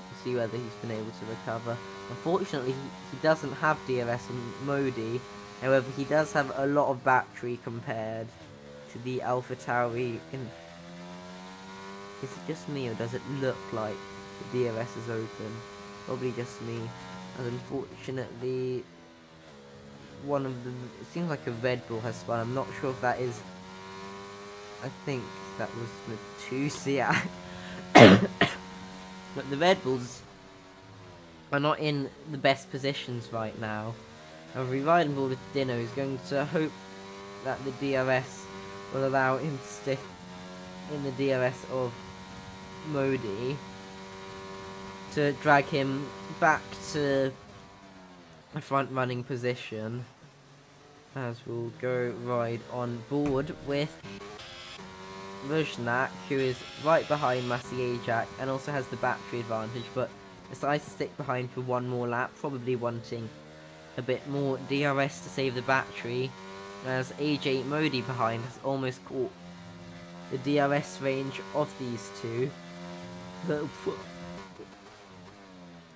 To see whether he's been able to recover. Unfortunately, he doesn't have DRS on Modi. However, he does have a lot of battery compared to the AlphaTauri. Is it just me, or does it look like the DRS is open? Probably just me. And unfortunately, one of the... it seems like a Red Bull has spun. I'm not sure if that is... I think that was Matusiak. But the Red Bulls are not in the best positions right now. And we ride on board with Dino, who's going to hope that the DRS will allow him to stick in the DRS of Modi to drag him back to a front running position, as we'll go ride on board with Vujnak, who is right behind Masiejak and also has the battery advantage, but decides to stick behind for one more lap, probably wanting a bit more DRS to save the battery, as AJ Modi behind has almost caught the DRS range of these two.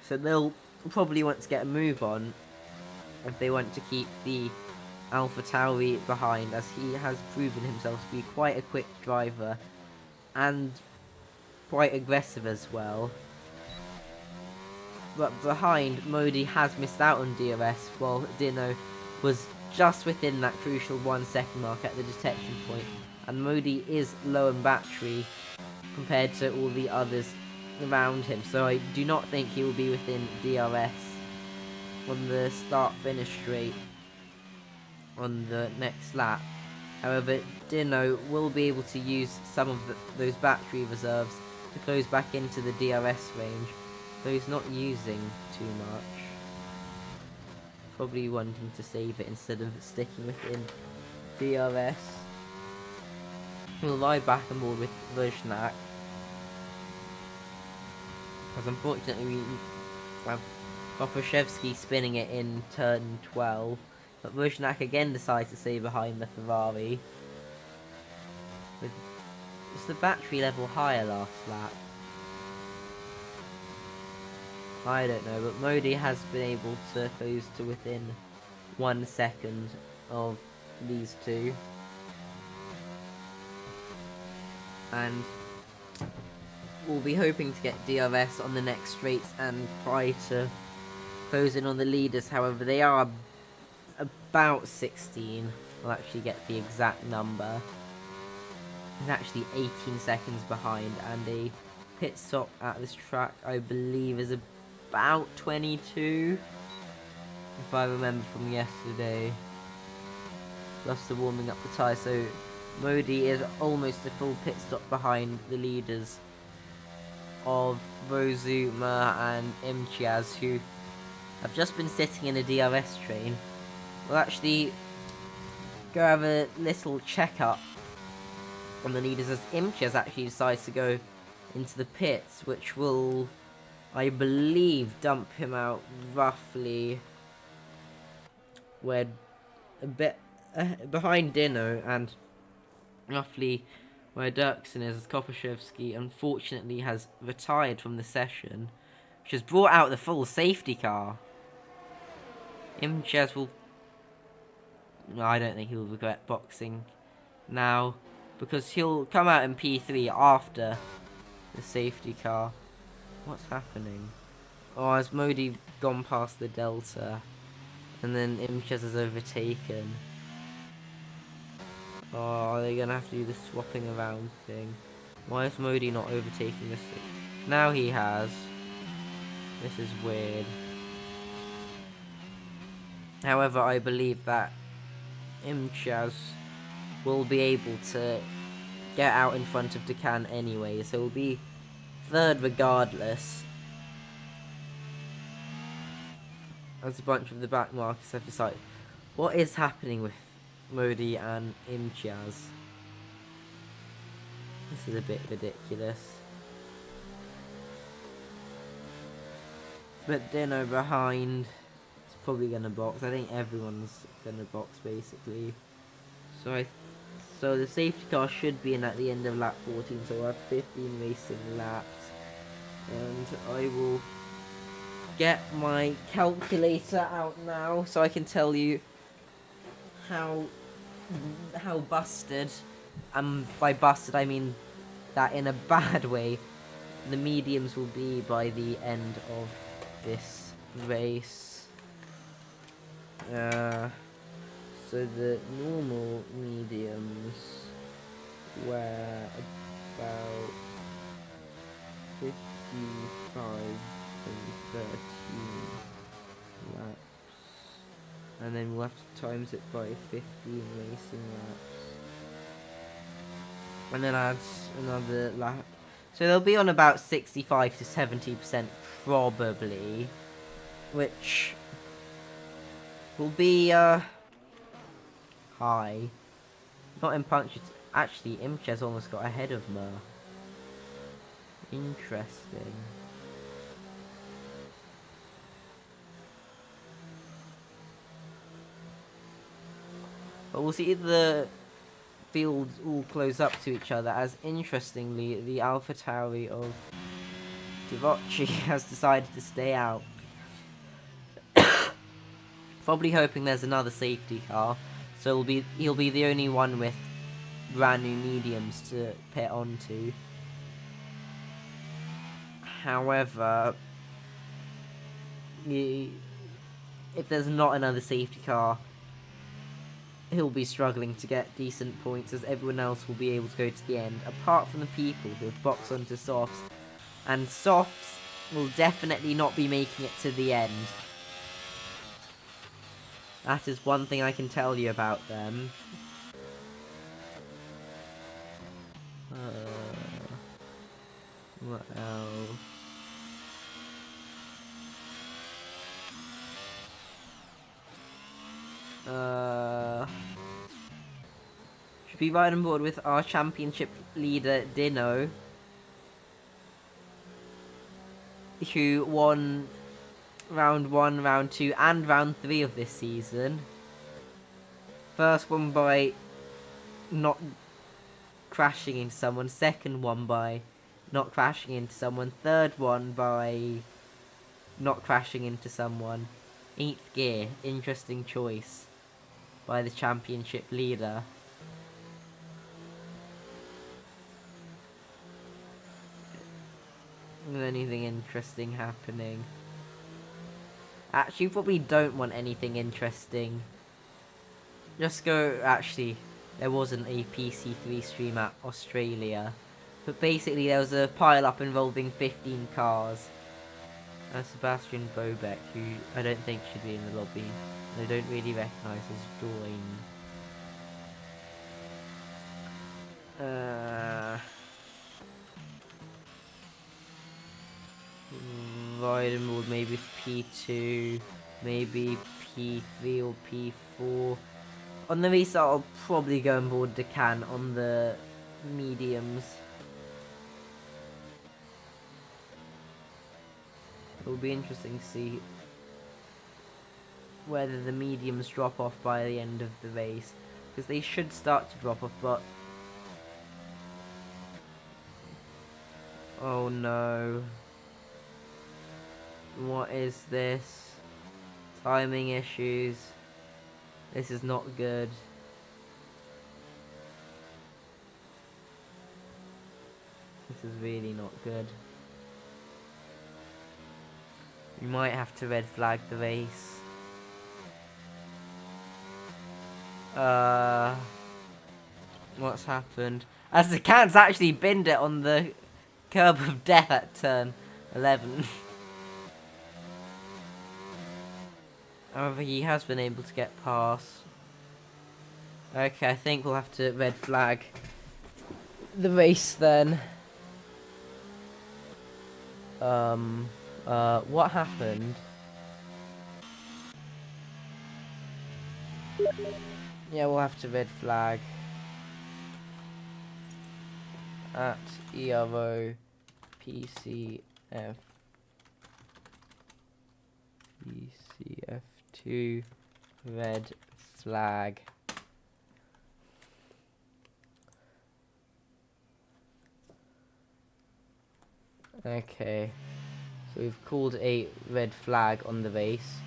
So they'll probably want to get a move on if they want to keep the AlphaTauri behind, as he has proven himself to be quite a quick driver and quite aggressive as well. But behind, Modi has missed out on DRS, while Dino was just within that crucial 1 second mark at the detection point, and Modi is low on battery compared to all the others around him, so I do not think he will be within DRS on the start-finish straight on the next lap. However, Dino will be able to use some of those battery reserves to close back into the DRS range, though he's not using too much. Probably wanting to save it instead of sticking within DRS. We'll lie back on board with Vujnak, Because unfortunately we have Kopaszewski spinning it in turn 12, but Vujanak again decides to stay behind the Ferrari. Was the battery level higher last lap? I don't know, but Modi has been able to close to within 1 second of these two. And we'll be hoping to get DRS on the next straights and try to close in on the leaders. However, they are about 16. I'll actually get the exact number. He's actually 18 seconds behind, and a pit stop at this track, I believe, is about 22, if I remember from yesterday. Plus the warming up the tyre, so Modi is almost a full pit stop behind the leaders of Rozuma and Imtiaz, who have just been sitting in a DRS train. We'll actually go have a little check-up on the leaders as Imtiaz actually decides to go into the pits, which will, I believe, dump him out roughly where a bit behind Dino, and roughly where Dirksen is, as Kopaszewski unfortunately has retired from the session, which has brought out the full safety car. Imtiaz will... No, I don't think he'll regret boxing now, because he'll come out in P3 after the safety car. What's happening? Oh, has Modi gone past the Delta? And then Imtiaz is overtaken. Oh, are they going to have to do the swapping around thing? Why is Modi not overtaking this thing? Now he has. This is weird. However, I believe that Imtiaz will be able to get out in front of Dukan anyway, so he'll be third regardless. As a bunch of the back markers have decided. What is happening with Modi and Imtiaz? This is a bit ridiculous. But Dino behind is probably going to box. I think everyone's going to box basically. So the safety car should be in at the end of lap 14, so we'll have 15 racing laps. And I will get my calculator out now so I can tell you how busted, by busted I mean that in a bad way, the mediums will be by the end of this race. So the normal mediums were about 55 and 13 laps, and then we'll have to times it by 15 racing laps, and then add another lap. So they'll be on about 65 to 70% probably, which will be high. Not in puncture. Actually, Imtiaz almost got ahead of Mer. Interesting. But we'll see the fields all close up to each other, as interestingly the AlphaTauri of Divochi has decided to stay out. Probably hoping there's another safety car, so he'll be the only one with brand new mediums to pit onto. However, if there's not another safety car, he'll be struggling to get decent points, as everyone else will be able to go to the end, apart from the people who have boxed onto softs. And softs will definitely not be making it to the end. That is one thing I can tell you about them. What else? Should be right on board with our championship leader, Dino. who won round 1, round 2 and round 3 of this season. First one by not crashing into someone, second one by not crashing into someone, third one by not crashing into someone. 8th gear, interesting choice by the championship leader. Is anything interesting happening? Actually, probably don't want anything interesting. Just go, actually, there wasn't a PC3 stream at Australia. But basically there was a pile-up involving 15 cars. And Sebastian Bobek, who I don't think should be in the lobby. I don't really recognise as joined. Weidenwald, maybe P2, maybe P3 or P4. On the restart, I'll probably go on board Decan on the mediums. It will be interesting to see whether the mediums drop off by the end of the race, because they should start to drop off, but oh no. What is this? Timing issues. This is not good. This is really not good. We might have to red flag the race. What's happened? As the cat's actually binned it on the curb of death at turn 11. However, he has been able to get past. Okay, I think we'll have to red flag the race then. What happened? Yeah, we'll have to red flag at Ero Pc F2 red flag. Okay, so we've called a red flag on the race.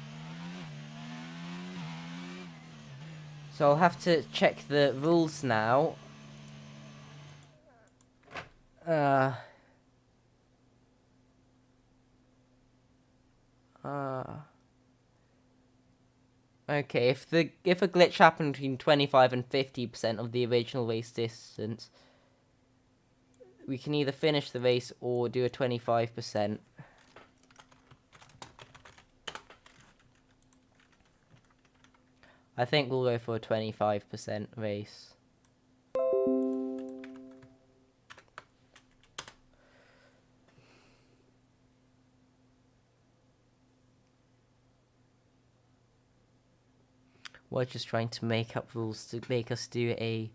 So I'll have to check the rules now. Okay, if a glitch happened between 25 and 50% of the original race distance, we can either finish the race or do a 25%. I think we'll go for a 25% race. We're just trying to make up rules to make us do a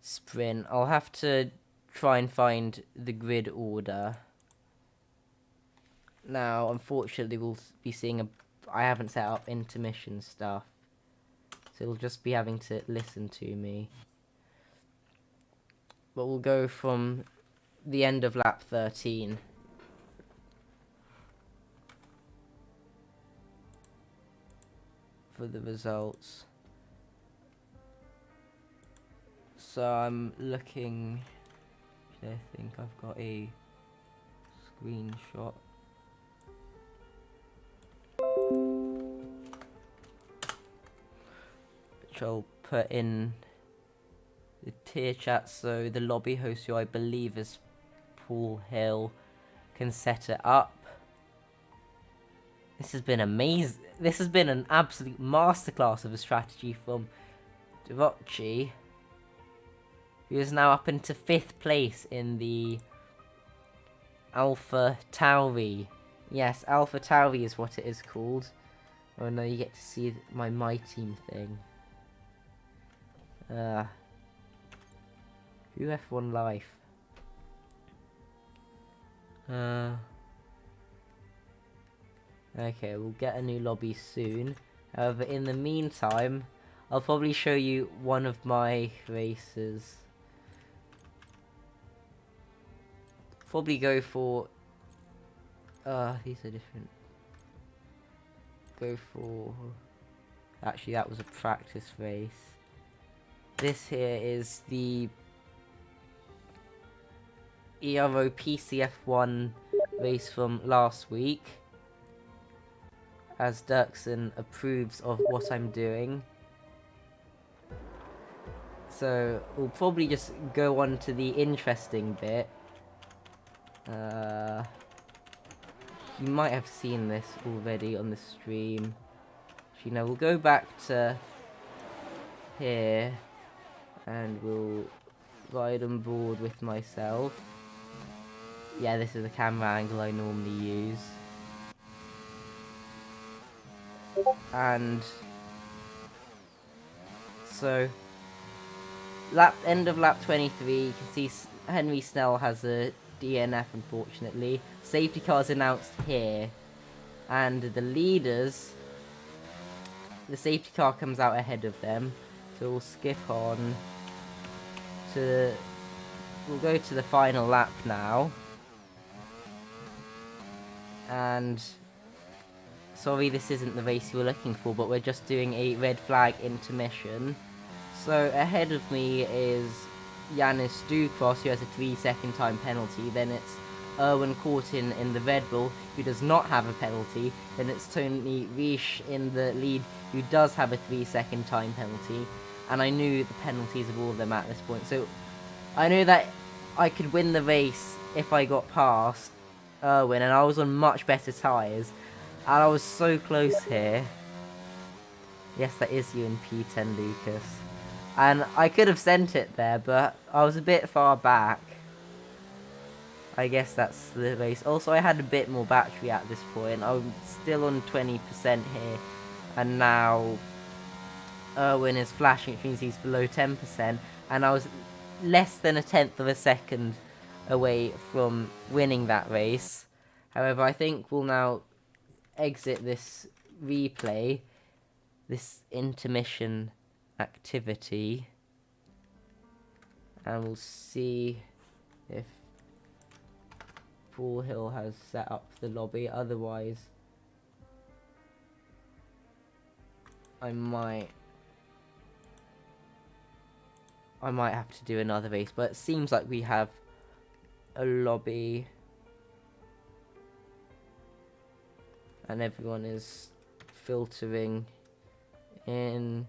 sprint. I'll have to try and find the grid order. Now, unfortunately, we'll be seeing I haven't set up intermission stuff, so you'll just be having to listen to me. But we'll go from the end of lap 13. For the results. So I'm looking. I think I've got a screenshot. Which I'll put in the tier chat so the lobby host, who I believe is Paul Hill, can set it up. This has been amazing. This has been an absolute masterclass of a strategy from Devochi, who is now up into 5th place in the Alpha Tauri. Yes, Alpha Tauri is what it is called. Oh no, you get to see my team thing. Who F1 life? Okay, we'll get a new lobby soon. However, in the meantime, I'll probably show you one of my races. Probably go for... these are different. Go for... Actually, that was a practice race. This here is the Ero Pc F2 race from last week, as Dirksen approves of what I'm doing. So we'll probably just go on to the interesting bit. You might have seen this already on the stream. Actually, no, we'll go back to here and we'll ride on board with myself. Yeah, this is the camera angle I normally use. And so, end of lap 23, you can see Henry Snell has a DNF, unfortunately. Safety car's announced here, and the leaders, the safety car comes out ahead of them, so we'll skip on to, we'll go to the final lap now. And sorry, this isn't the race you were looking for, but we're just doing a red flag intermission. So ahead of me is Yanis Ducros, who has a 3-second time penalty. Then it's Erwin Courtin in the Red Bull, who does not have a penalty. Then it's Tony Riesch in the lead, who does have a 3-second time penalty. And I knew the penalties of all of them at this point. So I knew that I could win the race if I got past Erwin, and I was on much better tyres. And I was so close here. Yes, that is you in P10, Lucas. And I could have sent it there, but I was a bit far back. I guess that's the race. Also, I had a bit more battery at this point. I'm still on 20% here. And now Erwin is flashing, which means he's below 10%. And I was less than a tenth of a second away from winning that race. However, I think we'll now exit this replay, this intermission activity, and we'll see if Paul Hill has set up the lobby. Otherwise, I might have to do another race, but it seems like we have a lobby and everyone is filtering in.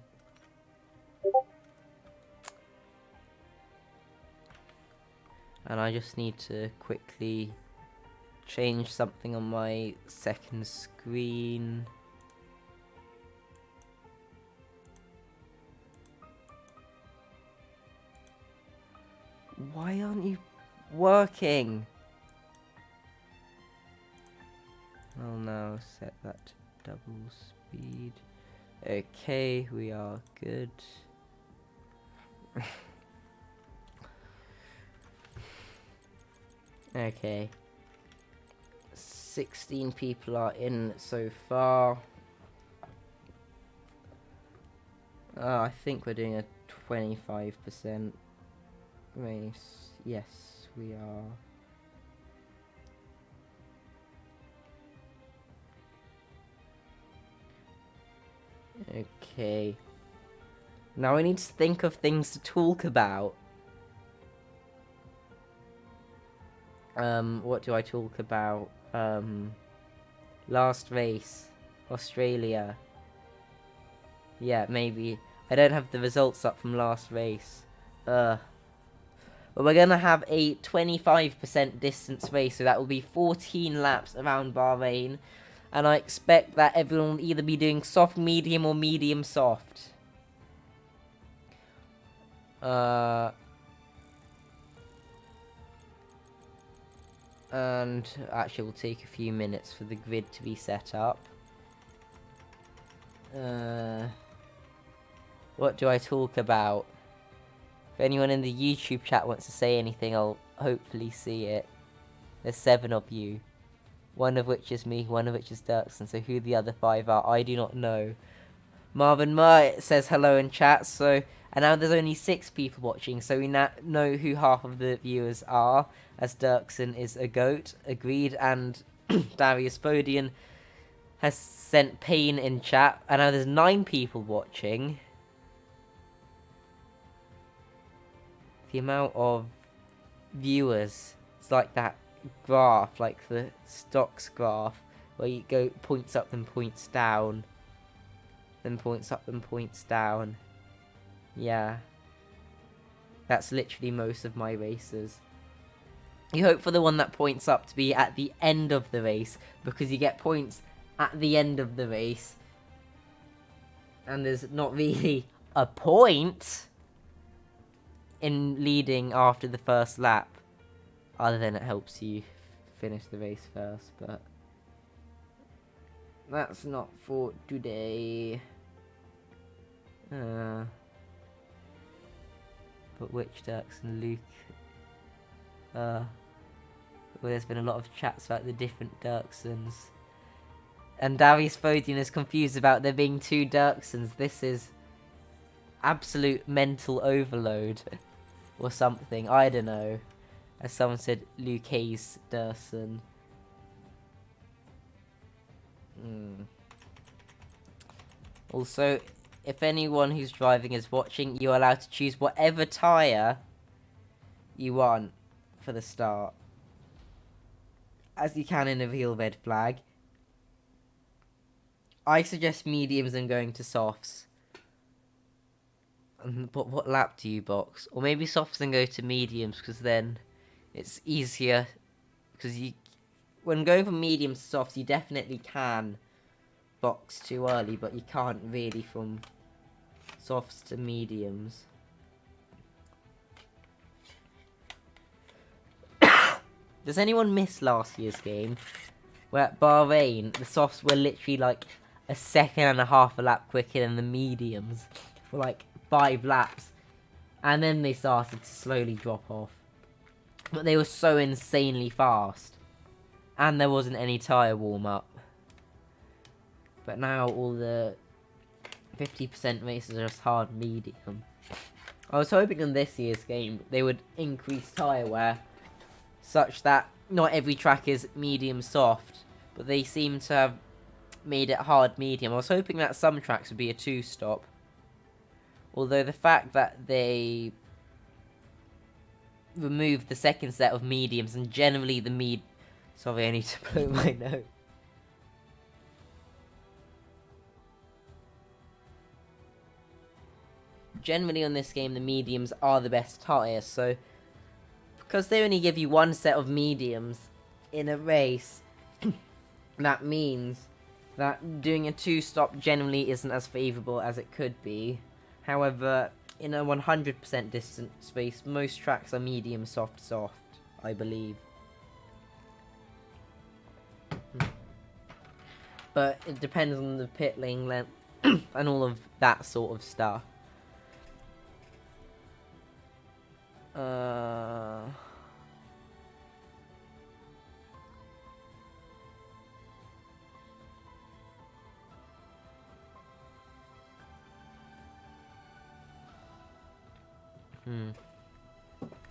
And I just need to quickly change something on my second screen. Why aren't you working? I'll now set that to double speed. Okay, we are good. Okay. 16 people are in so far. I think we're doing a 25% race. Yes, we are. Okay. Now I need to think of things to talk about. What do I talk about? Last race. Australia. Yeah, maybe. I don't have the results up from last race. But we're gonna have a 25% distance race, so that will be 14 laps around Bahrain. And I expect that everyone will either be doing soft, medium, or medium soft. And actually, it will take a few minutes for the grid to be set up. What do I talk about? If anyone in the YouTube chat wants to say anything, I'll hopefully see it. There's 7 of you. one of which is me, one of which is Dirksen. So who the other 5 are, I do not know. Marvin Murr says hello in chat, so... And now there's only 6 people watching, so we now know who half of the viewers are, as Dirksen is a goat, agreed, and Darius Bodian has sent pain in chat, and now there's 9 people watching. The amount of viewers, it's like that graph, like the stocks graph, where you go points up then points down, then points up then points down. Yeah, that's literally most of my races. You hope for the one that points up to be at the end of the race, because you get points at the end of the race, and there's not really a point in leading after the first lap, other than it helps you finish the race first, but that's not for today. But which Dirksen, Luke? Well, there's been a lot of chats about the different Dirksens. And Darius Bodian is confused about there being 2 Dirksens. This is absolute mental overload. Or something, I don't know. As someone said, Luke Hayes Dirksen. Also, if anyone who's driving is watching, you're allowed to choose whatever tyre you want for the start, as you can in a real red flag. I suggest mediums and going to softs. But what lap do you box? Or maybe softs and go to mediums, because then it's easier. Because when going from mediums to softs, you definitely can box too early, but you can't really from softs to mediums. Does anyone miss last year's game? Where at Bahrain, the softs were literally like a second and a half a lap quicker than the mediums for like 5 laps. And then they started to slowly drop off. But they were so insanely fast. And there wasn't any tyre warm-up. But now all the 50% races are just hard medium. I was hoping in this year's game they would increase tyre wear, such that not every track is medium soft, but they seem to have made it hard medium. I was hoping that some tracks would be a 2-stop. Although the fact that they removed the second set of mediums, and generally the Sorry, I need to blow my nose. Generally on this game, the mediums are the best tyres, so because they only give you 1 set of mediums in a race, that means that doing a 2-stop generally isn't as favourable as it could be. However, in a 100% distance race, most tracks are medium soft, I believe. But it depends on the pit lane length and all of that sort of stuff.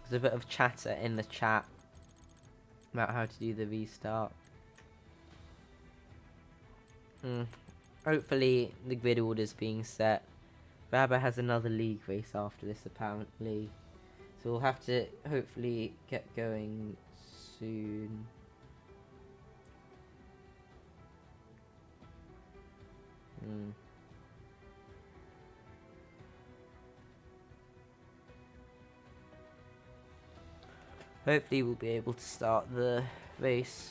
There's a bit of chatter in the chat about how to do the restart. Hopefully the grid order's being set. Baba has another league race after this apparently. So we'll have to hopefully get going soon. Hopefully we'll be able to start the race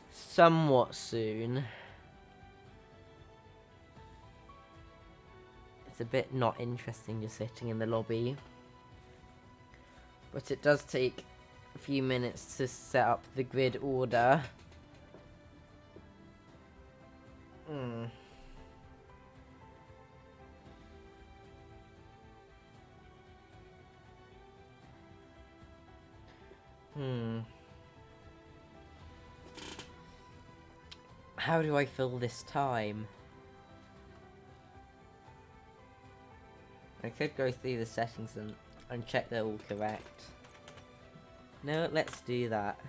somewhat soon. It's a bit not interesting just sitting in the lobby. But it does take a few minutes to set up the grid order. How do I fill this time? I could go through the settings and check they're all correct. No, let's do that.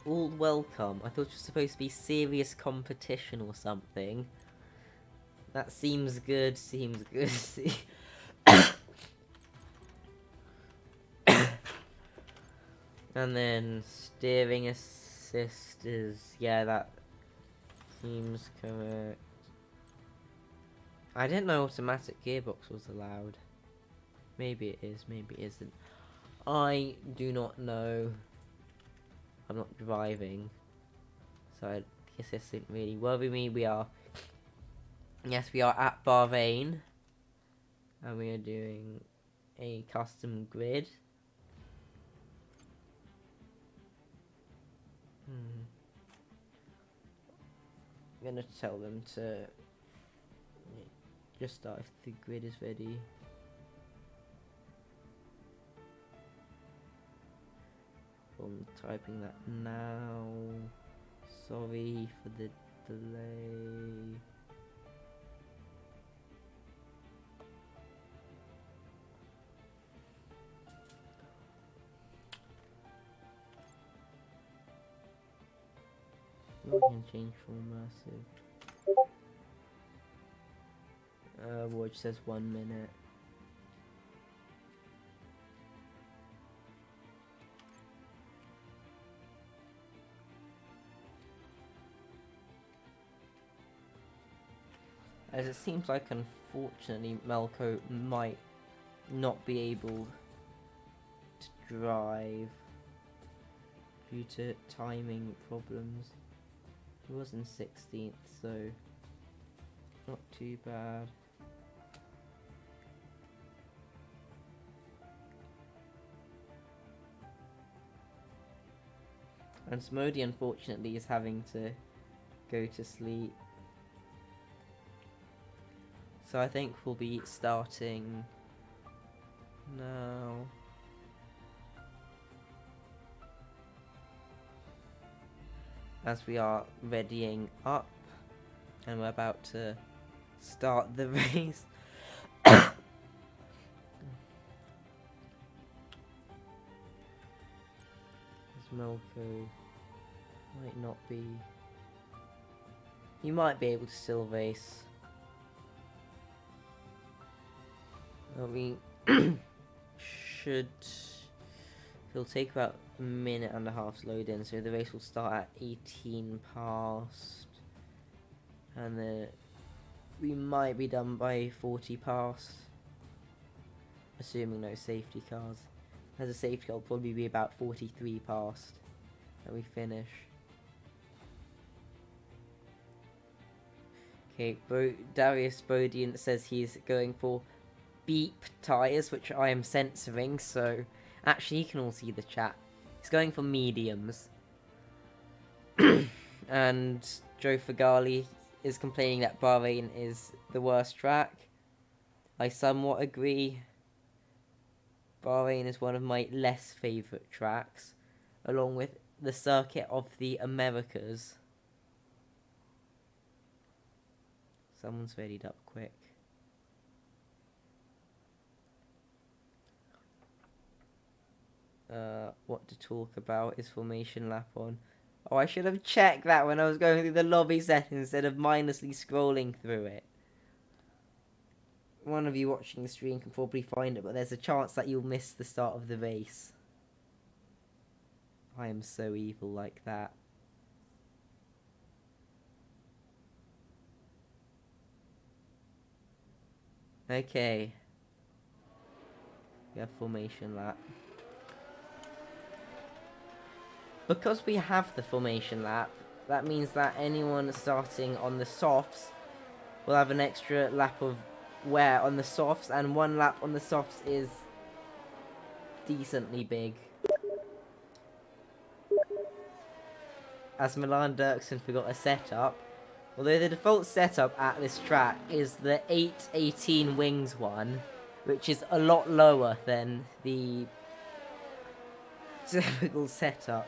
All welcome. I thought it was supposed to be serious competition or something. That seems good, seems good. And then steering assist is, yeah, that seems correct. I didn't know automatic gearbox was allowed. Maybe it is, maybe it isn't. I do not know. I'm not driving, so I guess this didn't really worry me. We are at Bahrain, and we are doing a custom grid. I'm gonna tell them to just start if the grid is ready. I'm typing that now. Sorry for the delay. Login change for massive. Watch says 1 minute. As it seems like, unfortunately, Melko might not be able to drive due to timing problems. He was in 16th, so not too bad. And Smody, unfortunately, is having to go to sleep. So I think we'll be starting now. As we are readying up, and we're about to start the race. Melko might not be. He might be able to still race. We should. It'll take about a minute and a half to load in, so the race will start at 18 past, and we might be done by 40 past, assuming no safety cars. As a safety car, will probably be about 43 past that we finish. Okay, Darius Bodian says he's going for beep tyres, which I am censoring, so actually you can all see the chat. He's going for mediums. And Joe Fagali is complaining that Bahrain is the worst track. I somewhat agree. Bahrain is one of my less favourite tracks, along with the circuit of the Americas. Someone's readied up quick. What to talk about is formation lap on. Oh, I should have checked that when I was going through the lobby settings instead of mindlessly scrolling through it. One of you watching the stream can probably find it, but there's a chance that you'll miss the start of the race. I am so evil like that. Okay. We have formation lap. Because we have the formation lap, that means that anyone starting on the softs will have an extra lap of wear on the softs, and 1 lap on the softs is decently big. As Milan Dirksen forgot a setup, although the default setup at this track is the 818 wings one, which is a lot lower than the typical setups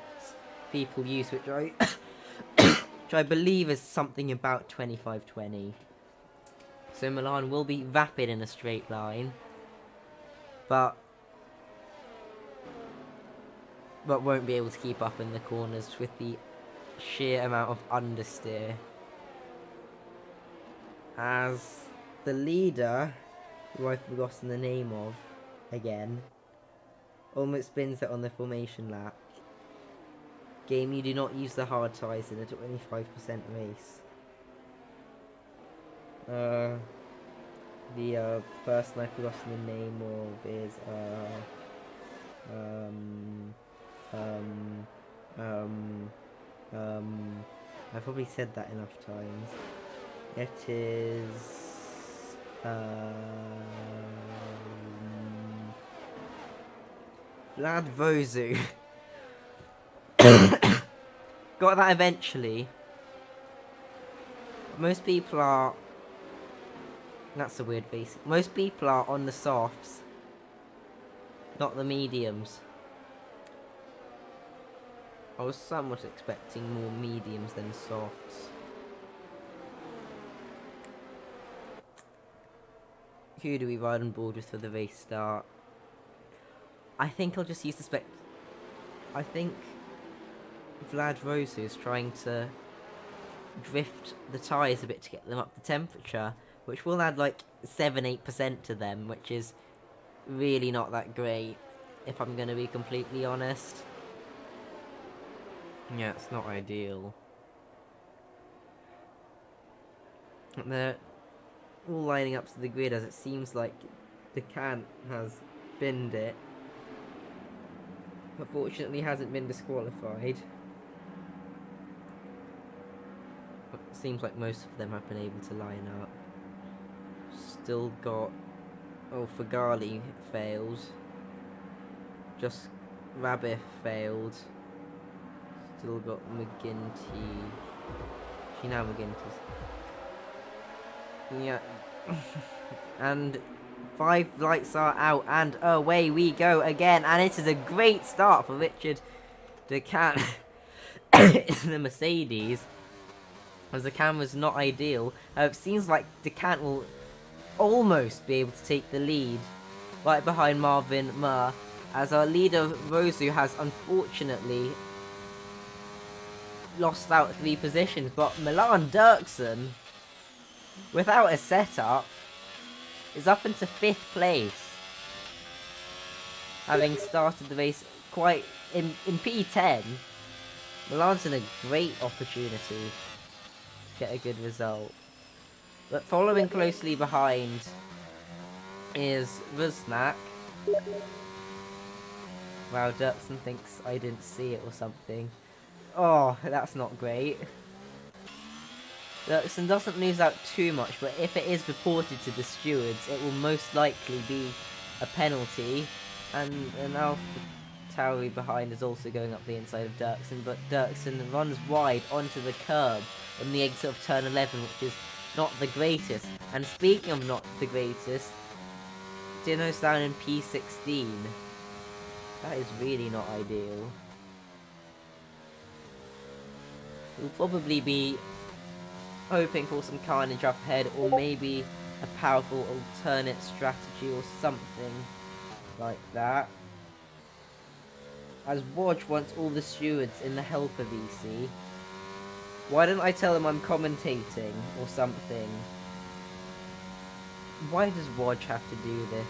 people use, which which I believe is something about 25-20. So Milan will be vapid in a straight line, but won't be able to keep up in the corners with the sheer amount of understeer. As the leader, who I've forgotten the name of again, almost spins it on the formation lap. Game, you do not use the hard tyres in a 25% race. The person I've forgotten the name of is I've probably said that enough times. It is Vlad Vozu. Got that eventually. Most people are... That's a weird face. Most people are on the softs, not the mediums. I was somewhat expecting more mediums than softs. Who do we ride on board with for the race start? I think I'll just use the spec... I think Vlad Rosu is trying to drift the tyres a bit to get them up to temperature, which will add like 7-8% to them, which is really not that great, if I'm going to be completely honest. Yeah, it's not ideal. They're all lining up to the grid as it seems like the can has binned it. Unfortunately hasn't been disqualified. But it seems like most of them have been able to line up. Still got... Oh, Fagali failed. Just Rabith failed. Still got McGinty. She now McGinty's. Yeah. And 5 lights are out and away we go again. And it is a great start for Richard Decan in the Mercedes. As the cam was not ideal. It seems like Decan will almost be able to take the lead right behind Marvin Murr, as our leader Rosu has unfortunately lost out 3 positions, but Milan Dirksen, without a setup, is up into 5th place, having started the race quite in P10. Milan's in a great opportunity to get a good result. But following closely behind is Rusnak. Wow, Dirksen thinks I didn't see it or something. Oh, that's not great. Dirksen doesn't lose out too much, but if it is reported to the stewards, it will most likely be a penalty. And Alpha Tauri behind is also going up the inside of Dirksen, but Dirksen runs wide onto the curb on the exit of turn 11, which is not the greatest. And speaking of not the greatest, Dino's down in P16. That is really not ideal. We'll probably be hoping for some carnage up ahead, or maybe a powerful alternate strategy or something like that. As Wodge wants all the stewards in the helper VC. Why don't I tell them I'm commentating or something? Why does Wodge have to do this?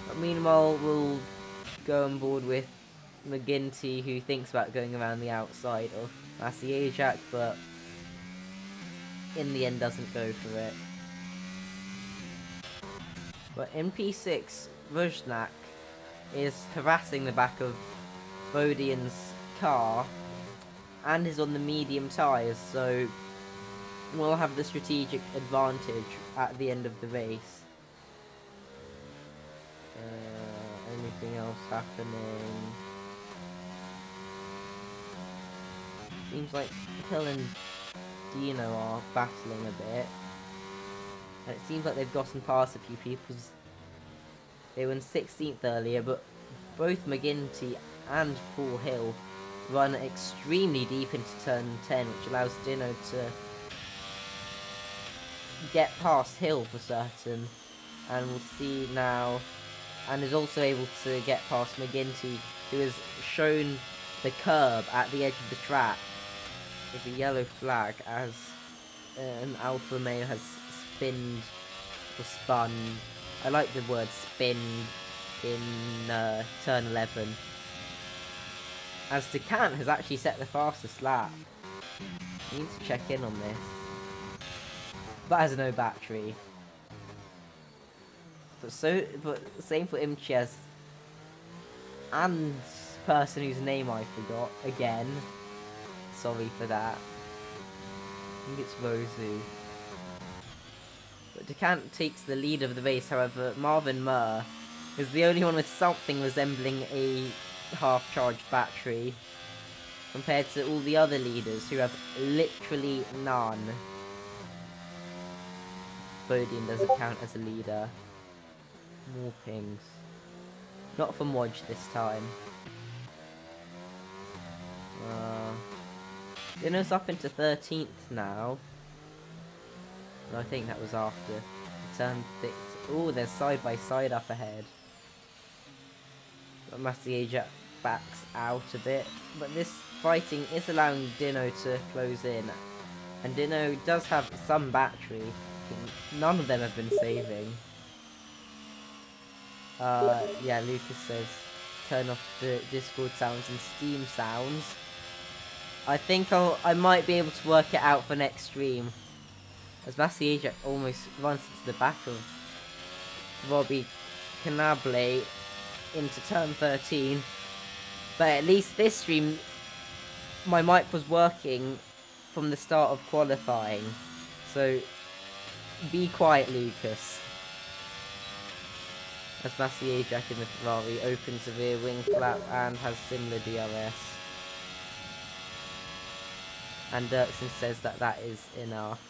But meanwhile, we'll go on board with McGinty, who thinks about going around the outside of Masiejak, but in the end doesn't go for it. But in P6, Rusnak is harassing the back of Bodian's car and is on the medium tyres, so we'll have the strategic advantage at the end of the race. Anything else happening? Seems like Hill and Dino are battling a bit. And it seems like they've gotten past a few people. They were in 16th earlier, but both McGinty and Paul Hill run extremely deep into turn 10, which allows Dino to get past Hill for certain. And we'll see now, and is also able to get past McGinty, who has shown the curb at the edge of the track with a yellow flag as an Alfa Romeo has spinned or spun. I like the word spin in turn 11. As Decant has actually set the fastest lap. We need to check in on this. But has no battery. But same for Imchez and person whose name I forgot again. Sorry for that. I think it's Rosu. But Decant takes the lead of the race. However, Marvin Murr is the only one with something resembling a half-charged battery compared to all the other leaders who have literally none. Bodine doesn't count as a leader. More pings. Not from Wodge this time. Dino's up into 13th now. No, I think that was after the turn 6. Oh, there's side by side up ahead. But Masiaja backs out a bit. But this fighting is allowing Dino to close in. And Dino does have some battery. None of them have been saving. Yeah, Lucas says turn off the Discord sounds and Steam sounds. I think I might be able to work it out for next stream. As Masiaja almost runs into the back of Robbie Canable into turn 13. But at least this stream, my mic was working from the start of qualifying. So, be quiet, Lucas. As Masiaja in the Ferrari opens the rear wing flap and has similar DRS. And Dirksen says that that is enough.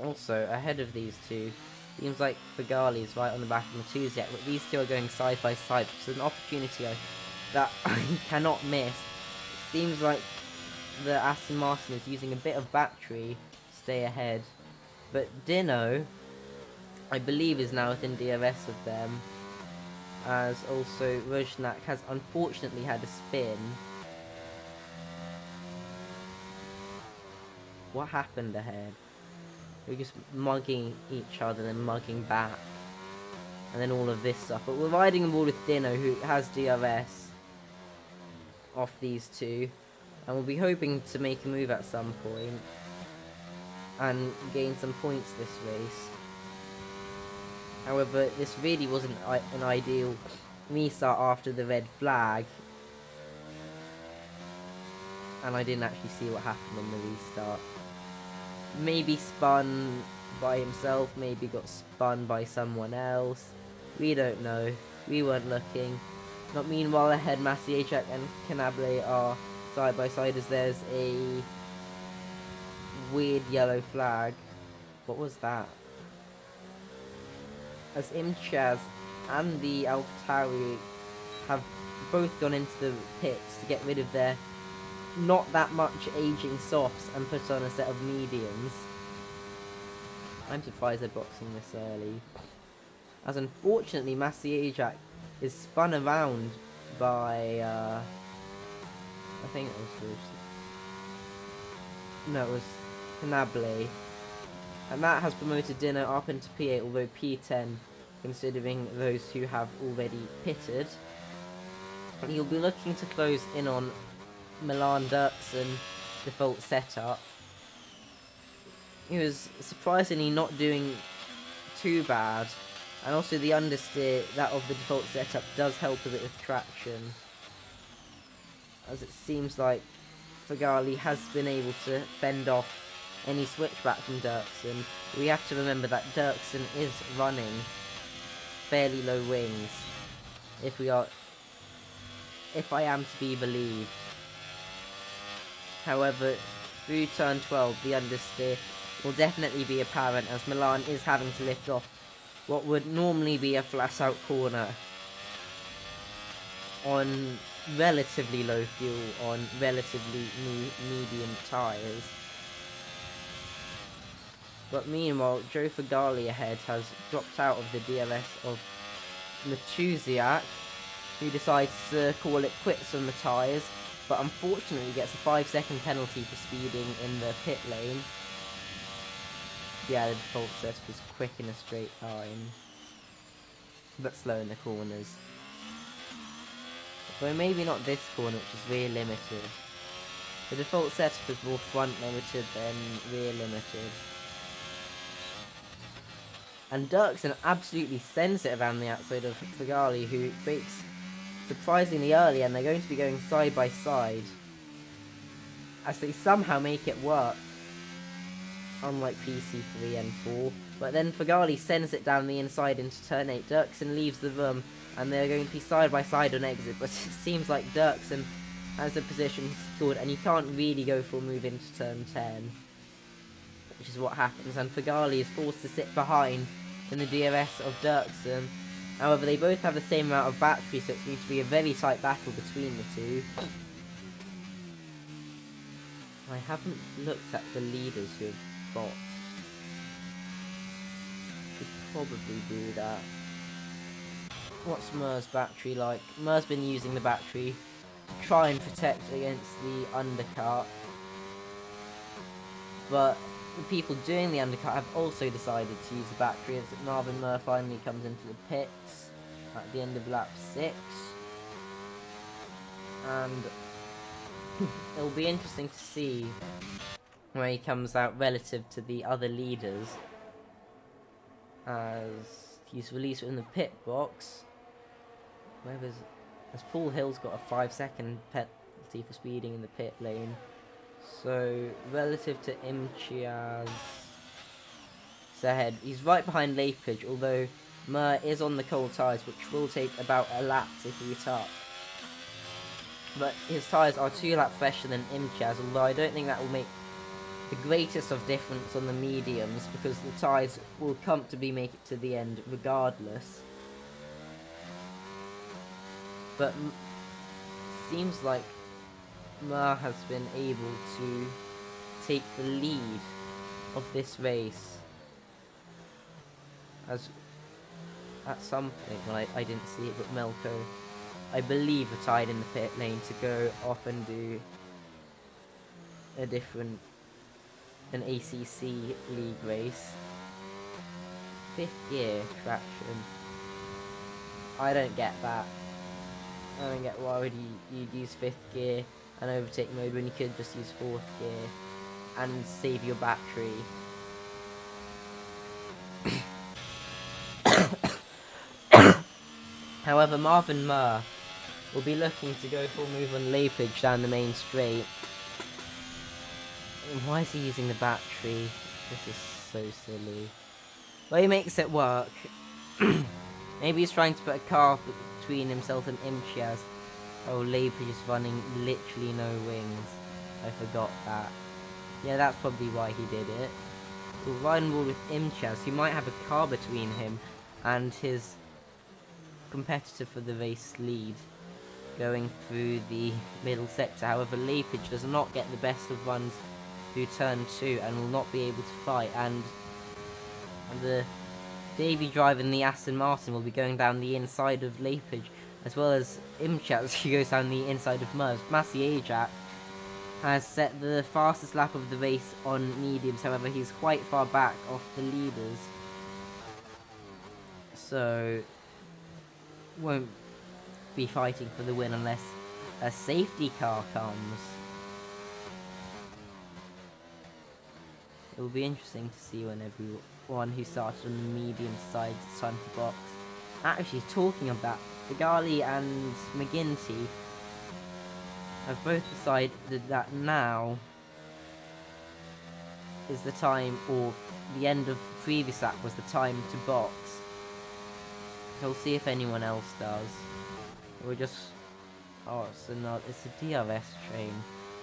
Also, ahead of these two, seems like Fagali is right on the back of Matuzak, but these two are going side by side, which is an opportunity that I cannot miss. It seems like the Aston Martin is using a bit of battery to stay ahead, but Dino, I believe, is now within DRS of them, as also Rojnak has unfortunately had a spin. What happened ahead? We're just mugging each other and mugging back. And then all of this stuff. But we're riding the ball with Dino, who has DRS off these two. And we'll be hoping to make a move at some point. And gain some points this race. However, this really wasn't an ideal restart after the red flag. And I didn't actually see what happened on the restart. Maybe spun by himself, maybe got spun by someone else. We don't know. We weren't looking. Not meanwhile ahead, Masiaczak and Canable are side by side as there's a weird yellow flag. What was that? As Imchaz and the AlphaTauri have both gone into the pits to get rid of their not that much aging softs and put on a set of mediums. I'm surprised they're boxing this early. As unfortunately Masiaczak is spun around by I think it was no, it was Canable. And that has promoted Dino up into P8, although P10 considering those who have already pitted. And he'll be looking to close in on Milan Dirksen default setup. He was surprisingly not doing too bad, and also the understeer, that of the default setup, does help a bit with traction, as it seems like Fagali has been able to fend off any switchback from Dirksen. We have to remember that Dirksen is running fairly low wings, if I am to be believed. However, through turn 12, the understeer will definitely be apparent, as Milan is having to lift off what would normally be a flat-out corner on relatively low fuel on relatively medium tyres. But meanwhile, Joe Fagali ahead has dropped out of the DRS of Matuziak, who decides to call it quits on the tyres, but unfortunately gets a 5-second penalty for speeding in the pit lane. Yeah, the default setup is quick in a straight line, but slow in the corners. Though maybe not this corner, which is rear limited. The default setup is more front limited than rear limited. And Dirksen absolutely sends it around the outside of Fagali, who brakes surprisingly early, and they're going to be going side by side as they somehow make it work, unlike PC3 and 4. But then Fagali sends it down the inside into turn 8. Dirksen leaves the room, and they're going to be side by side on exit, but it seems like Dirksen has the position secured, and you can't really go for a move into turn 10, which is what happens, and Fagali is forced to sit behind in the DRS of Dirksen. However, they both have the same amount of battery, so it's going to be a very tight battle between the two. I haven't looked at the leaders who have boxed. Should probably do that. What's Mur's battery like? Mur's been using the battery to try and protect against the undercut, but the people doing the undercut have also decided to use the battery, as Marvin Mur finally comes into the pits at the end of lap 6. And it'll be interesting to see where he comes out relative to the other leaders, as he's released in the pit box. As Paul Hill's got a 5-second penalty for speeding in the pit lane. So, relative to Imchiaz ahead, he's right behind Lapage, although Mur is on the cold tyres, which will take about a lap to heat up. But his tyres are 2 laps fresher than Imchiaz, although I don't think that will make the greatest of difference on the mediums, because the tyres will comfortably make it to the end regardless. But seems like Mur has been able to take the lead of this race, as at some point, well, I didn't see it, but Melko, I believe, retired in the pit lane to go off and do an ACC league race. 5th gear traction. I don't get that. I don't get why would you'd use 5th gear and overtake mode when you could just use 4th gear and save your battery. However, Marvin Mur will be looking to go for a move on Lapage down the main straight. And why is he using the battery? This is so silly. Well, he makes it work. Maybe he's trying to put a car between himself and Imchiaz. Oh, Lapage is running literally no wings. I forgot that. Yeah, that's probably why he did it. We'll ride and wall with Imchiaz. He might have a car between him and his competitor for the race lead, going through the middle sector. However, Lapage does not get the best of runs through turn 2 and will not be able to fight, and the Davy driver in the Aston Martin will be going down the inside of Lapage, as well as Imchiaz, who goes down the inside of Murs. Massey Ajak has set the fastest lap of the race on mediums, however he's quite far back off the leaders, so won't be fighting for the win unless a safety car comes. It will be interesting to see when everyone who started on the medium side it's time to box. Actually, talking of that, Fagali and McGinty have both decided that now is the time, or the end of the previous lap was the time to box. So we'll see if anyone else does. We're just... oh, so no, it's a DRS train.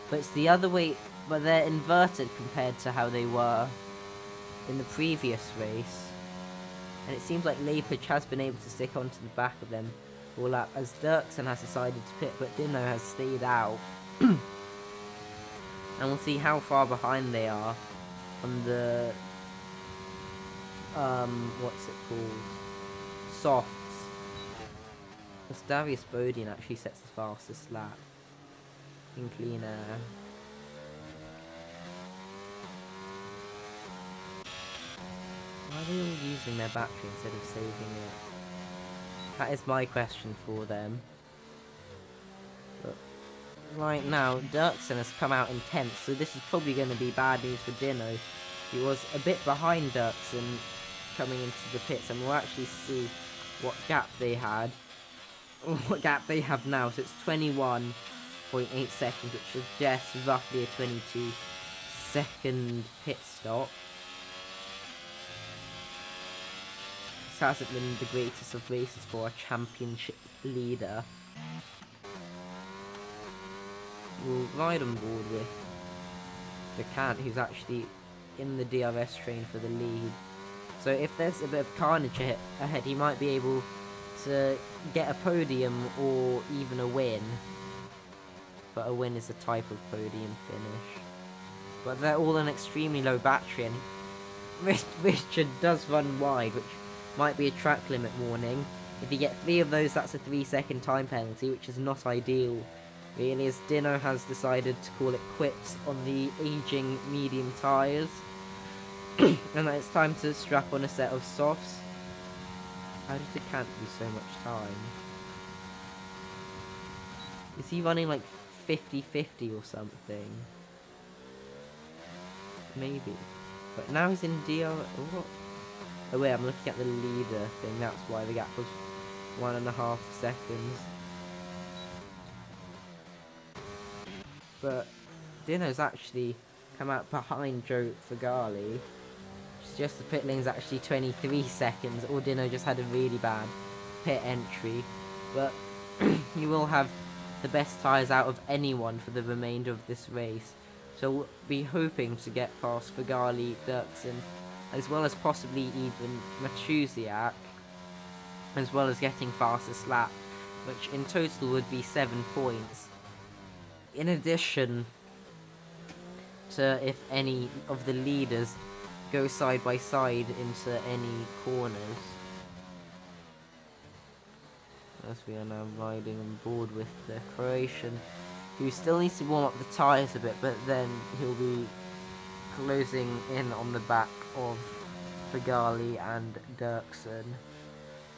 But it's the other way, but they're inverted compared to how they were in the previous race. And it seems like Lapage has been able to stick onto the back of them. full lap, as Dirksen has decided to pit, but Dino has stayed out. And we'll see how far behind they are on the what's it called? Softs. As Darius Bodian actually sets the fastest lap in clean air. Why are they all using their battery instead of saving it? That is my question for them. But right now, Dirksen has come out in 10th, so this is probably going to be bad news for Dino. He was a bit behind Dirksen coming into the pits, and we'll actually see what gap they had. What gap they have now, so it's 21.8 seconds, which suggests roughly a 22-second pit stop. This hasn't been the greatest of races for a championship leader. We'll ride on board with the Kant, who's actually in the DRS train for the lead. So if there's a bit of carnage ahead, he might be able to get a podium or even a win. But a win is a type of podium finish. But they're all on extremely low battery, and Richard does run wide, which might be a track limit warning. If you get 3 of those, that's a 3-second time penalty, which is not ideal. Really, as Dino has decided to call it quits on the aging medium tyres. And that it's time to strap on a set of softs. How did the Kant lose so much time? Is he running like 50-50 or something? Maybe. But now he's in DR... What? Oh wait, I'm looking at the leader thing, that's why the gap was 1.5 seconds. But Dino's actually come out behind Joe Fagali. Just the pit lane's actually 23 seconds, or Dino just had a really bad pit entry. But you will have the best tyres out of anyone for the remainder of this race. So we'll be hoping to get past Fagali, Dirksen, as well as possibly even Matusiak, as well as getting fastest lap, which in total would be 7 points. In addition to if any of the leaders go side by side into any corners. As we are now riding on board with the Croatian, who still needs to warm up the tyres a bit, but then he'll be closing in on the back of Fagali and Dirksen.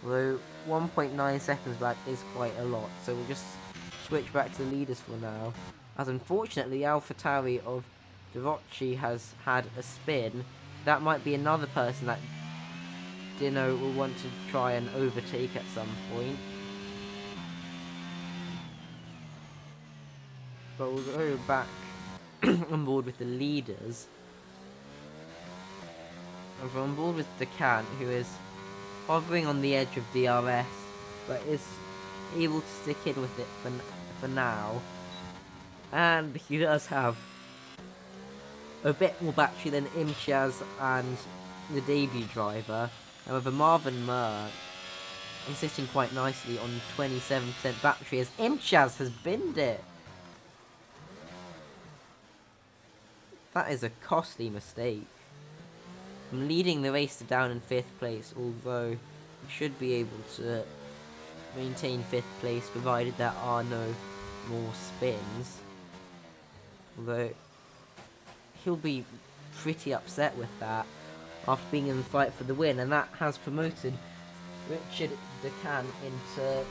Although 1.9 seconds back is quite a lot, so we'll just switch back to the leaders for now. As unfortunately AlphaTauri of Devocci has had a spin. That might be another person that Dino will want to try and overtake at some point. But we'll go back on board with the leaders. And we're on board with the Kant, who is hovering on the edge of DRS, but is able to stick in with it for now. And he does have a bit more battery than Imtiaz and the debut driver. However, Marvin Murr is sitting quite nicely on 27% battery, as Imtiaz has binned it. That is a costly mistake. I'm leading the race to down in 5th place, although we should be able to maintain 5th place provided there are no more spins. Although he'll be pretty upset with that after being in the fight for the win, and that has promoted Richard Decan into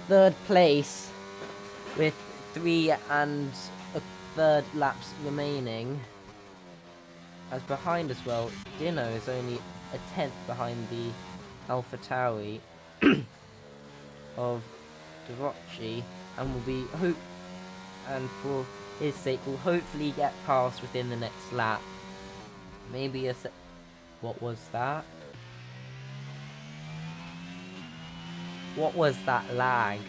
3rd place with 3 1/3 laps remaining. As behind as well, Dino is only a 10th behind the AlphaTauri of Devocci, and will be and for his sake will hopefully get past within the next lap. Maybe what was that? What was that lag?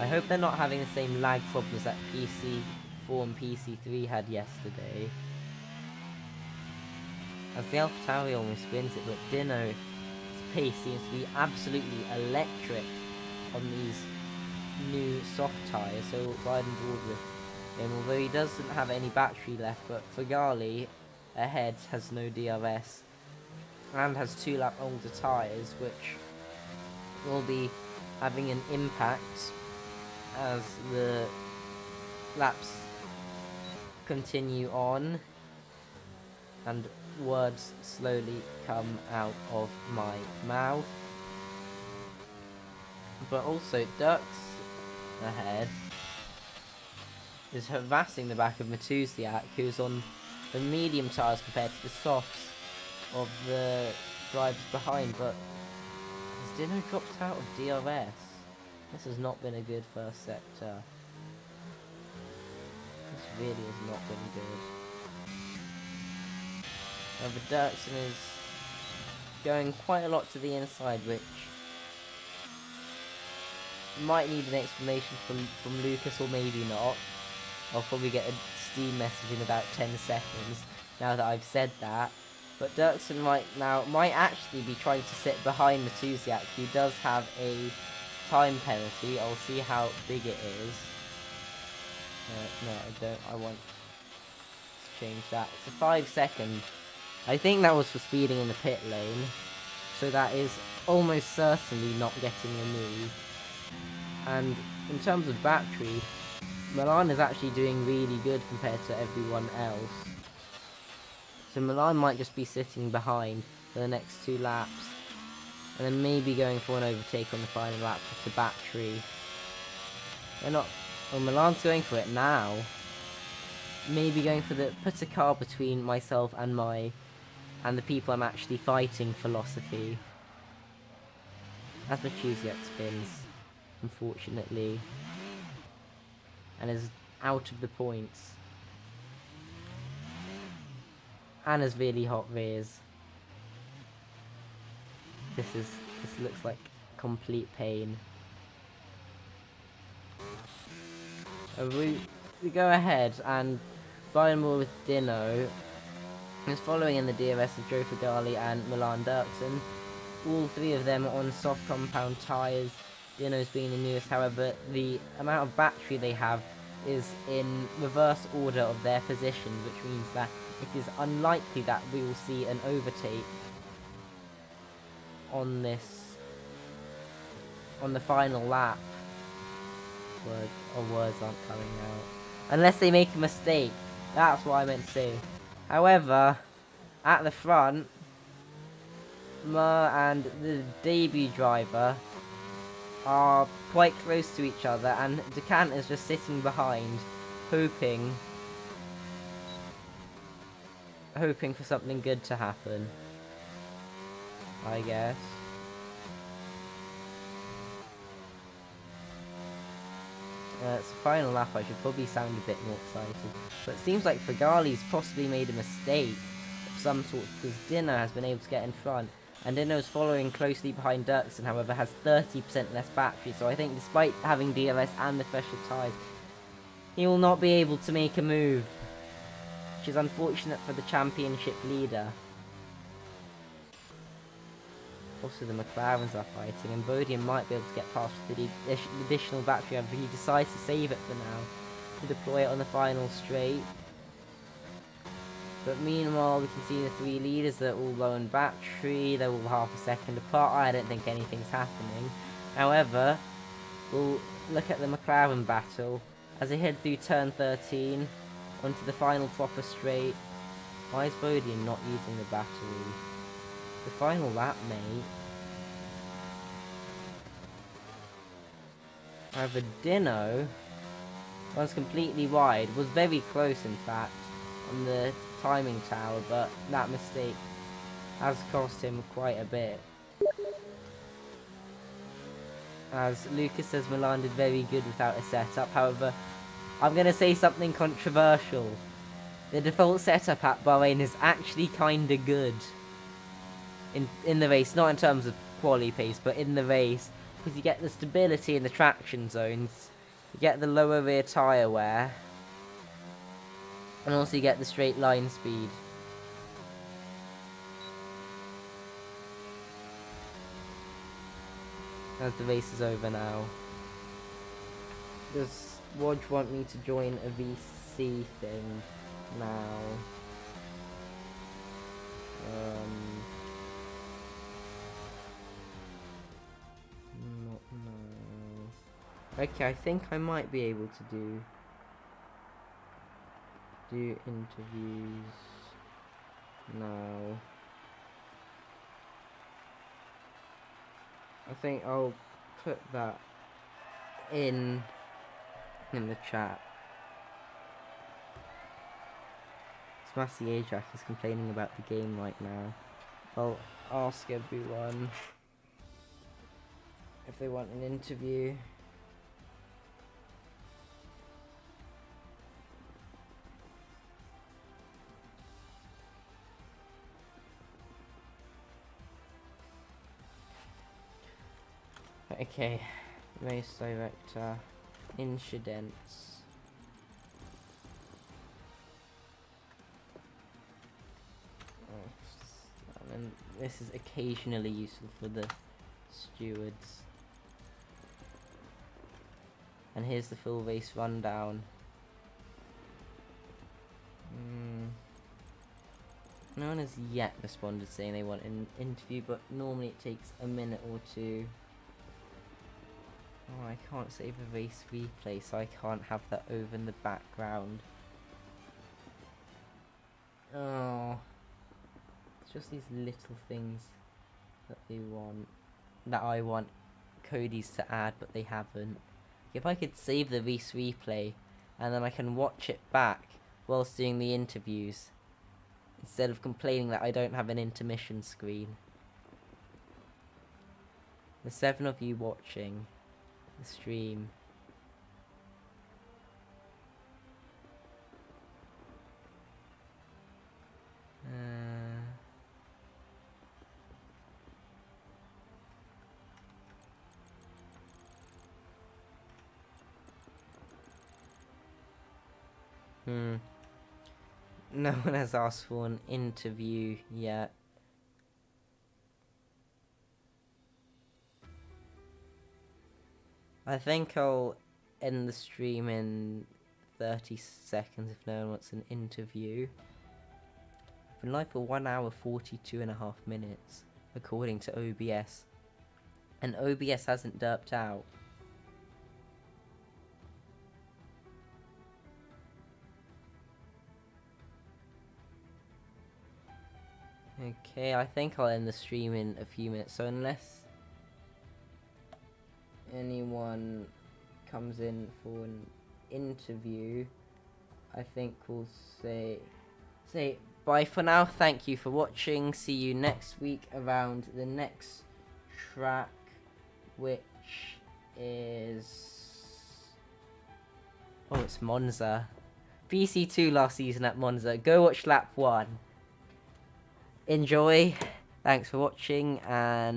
I hope they're not having the same lag problems that PC4 and PC3 had yesterday. As the AlphaTauri almost wins it, but Dino is pace seems to be absolutely electric on these new soft tyres, so riding forward with him, although he doesn't have any battery left. But Fagali ahead has no DRS and has 2 lap older tyres, which will be having an impact as the laps continue on and words slowly come out of my mouth. But also Dirks ahead is harassing the back of Matusiak, who's on the medium tyres compared to the softs of the drivers behind. But has Dino dropped out of DRS? This has not been a good first sector. This really has not been good. However, Dirksen is going quite a lot to the inside, which might need an explanation from Lucas, or maybe not. I'll probably get a Steam message in about 10 seconds now that I've said that. But Dirksen might actually be trying to sit behind Matusiak, who does have a time penalty. I'll see how big it is. No, I don't. I want to change that. It's a 5-second. I think that was for speeding in the pit lane. So that is almost certainly not getting removed. And in terms of battery, Milan is actually doing really good compared to everyone else. So Milan might just be sitting behind for the next 2 laps, and then maybe going for an overtake on the final lap with the battery. They're not. Well, Milan's going for it now. Maybe going for the put a car between myself and the people I'm actually fighting philosophy. As Machusiak spins, unfortunately, and is out of the points. And has really hot rears. This looks like complete pain. We go ahead, and Brian Moore with Dino is following in the DRS of Joe Fagali and Milan Dirksen. All 3 of them are on soft compound tyres. Dino's being the newest, however, the amount of battery they have is in reverse order of their position, which means that it is unlikely that we will see an overtake on the final lap. Words aren't coming out. Unless they make a mistake. That's what I meant to say. However, at the front, Mer and the debut driver are quite close to each other, and Decant is just sitting behind, hoping for something good to happen, I guess. It's the final lap. I should probably sound a bit more excited, but it seems like Fagali's possibly made a mistake of some sort, because Dino has been able to get in front, and Dino's following closely behind Dirksen, however, has 30% less battery, so I think despite having DRS and the special tyres, he will not be able to make a move, which is unfortunate for the championship leader. Also, the McLarens are fighting, and Bodian might be able to get past with the additional battery, however he decides to save it for now, to deploy it on the final straight. But meanwhile, we can see the 3 leaders, they're all low on battery, they're all half a second apart. I don't think anything's happening. However, we'll look at the McLaren battle as they head through turn 13 onto the final proper straight. Why is Bodian not using the battery? The final lap, mate. However, Dino runs completely wide, was very close in fact on the timing tower, but that mistake has cost him quite a bit. As Lucas says, Milan did very good without a setup. However, I'm going to say something controversial. The default setup at Bahrain is actually kinda good. In the race, not in terms of quali pace, but in the race, because you get the stability in the traction zones, you get the lower rear tyre wear, and also you get the straight line speed. as the race is over now. Does Wodge want me to join a VC thing now? No. Okay, I think I might be able to do interviews now. I think I'll put that in the chat. Smassy Ajax is complaining about the game right now. I'll ask everyone if they want an interview. Okay, race director, incidents. And this is occasionally useful for the stewards. And here's the full race rundown. No one has yet responded saying they want an interview, but normally it takes a minute or two. Oh, I can't save a race replay, so I can't have that over in the background. Oh. It's just these little things that I want Cody's to add, but they haven't. If I could save the race replay, and then I can watch it back whilst doing the interviews, instead of complaining that I don't have an intermission screen. The 7 of you watching the stream. No one has asked for an interview yet. I think I'll end the stream in 30 seconds if no one wants an interview. I've been live for 1 hour 42.5 minutes, according to OBS. And OBS hasn't derped out. Okay, I think I'll end the stream in a few minutes, so unless anyone comes in for an interview, I think we'll say bye for now. Thank you for watching. See you next week around the next track, which is... oh, it's Monza. BC2 last season at Monza. Go watch lap 1. Enjoy. Thanks for watching, and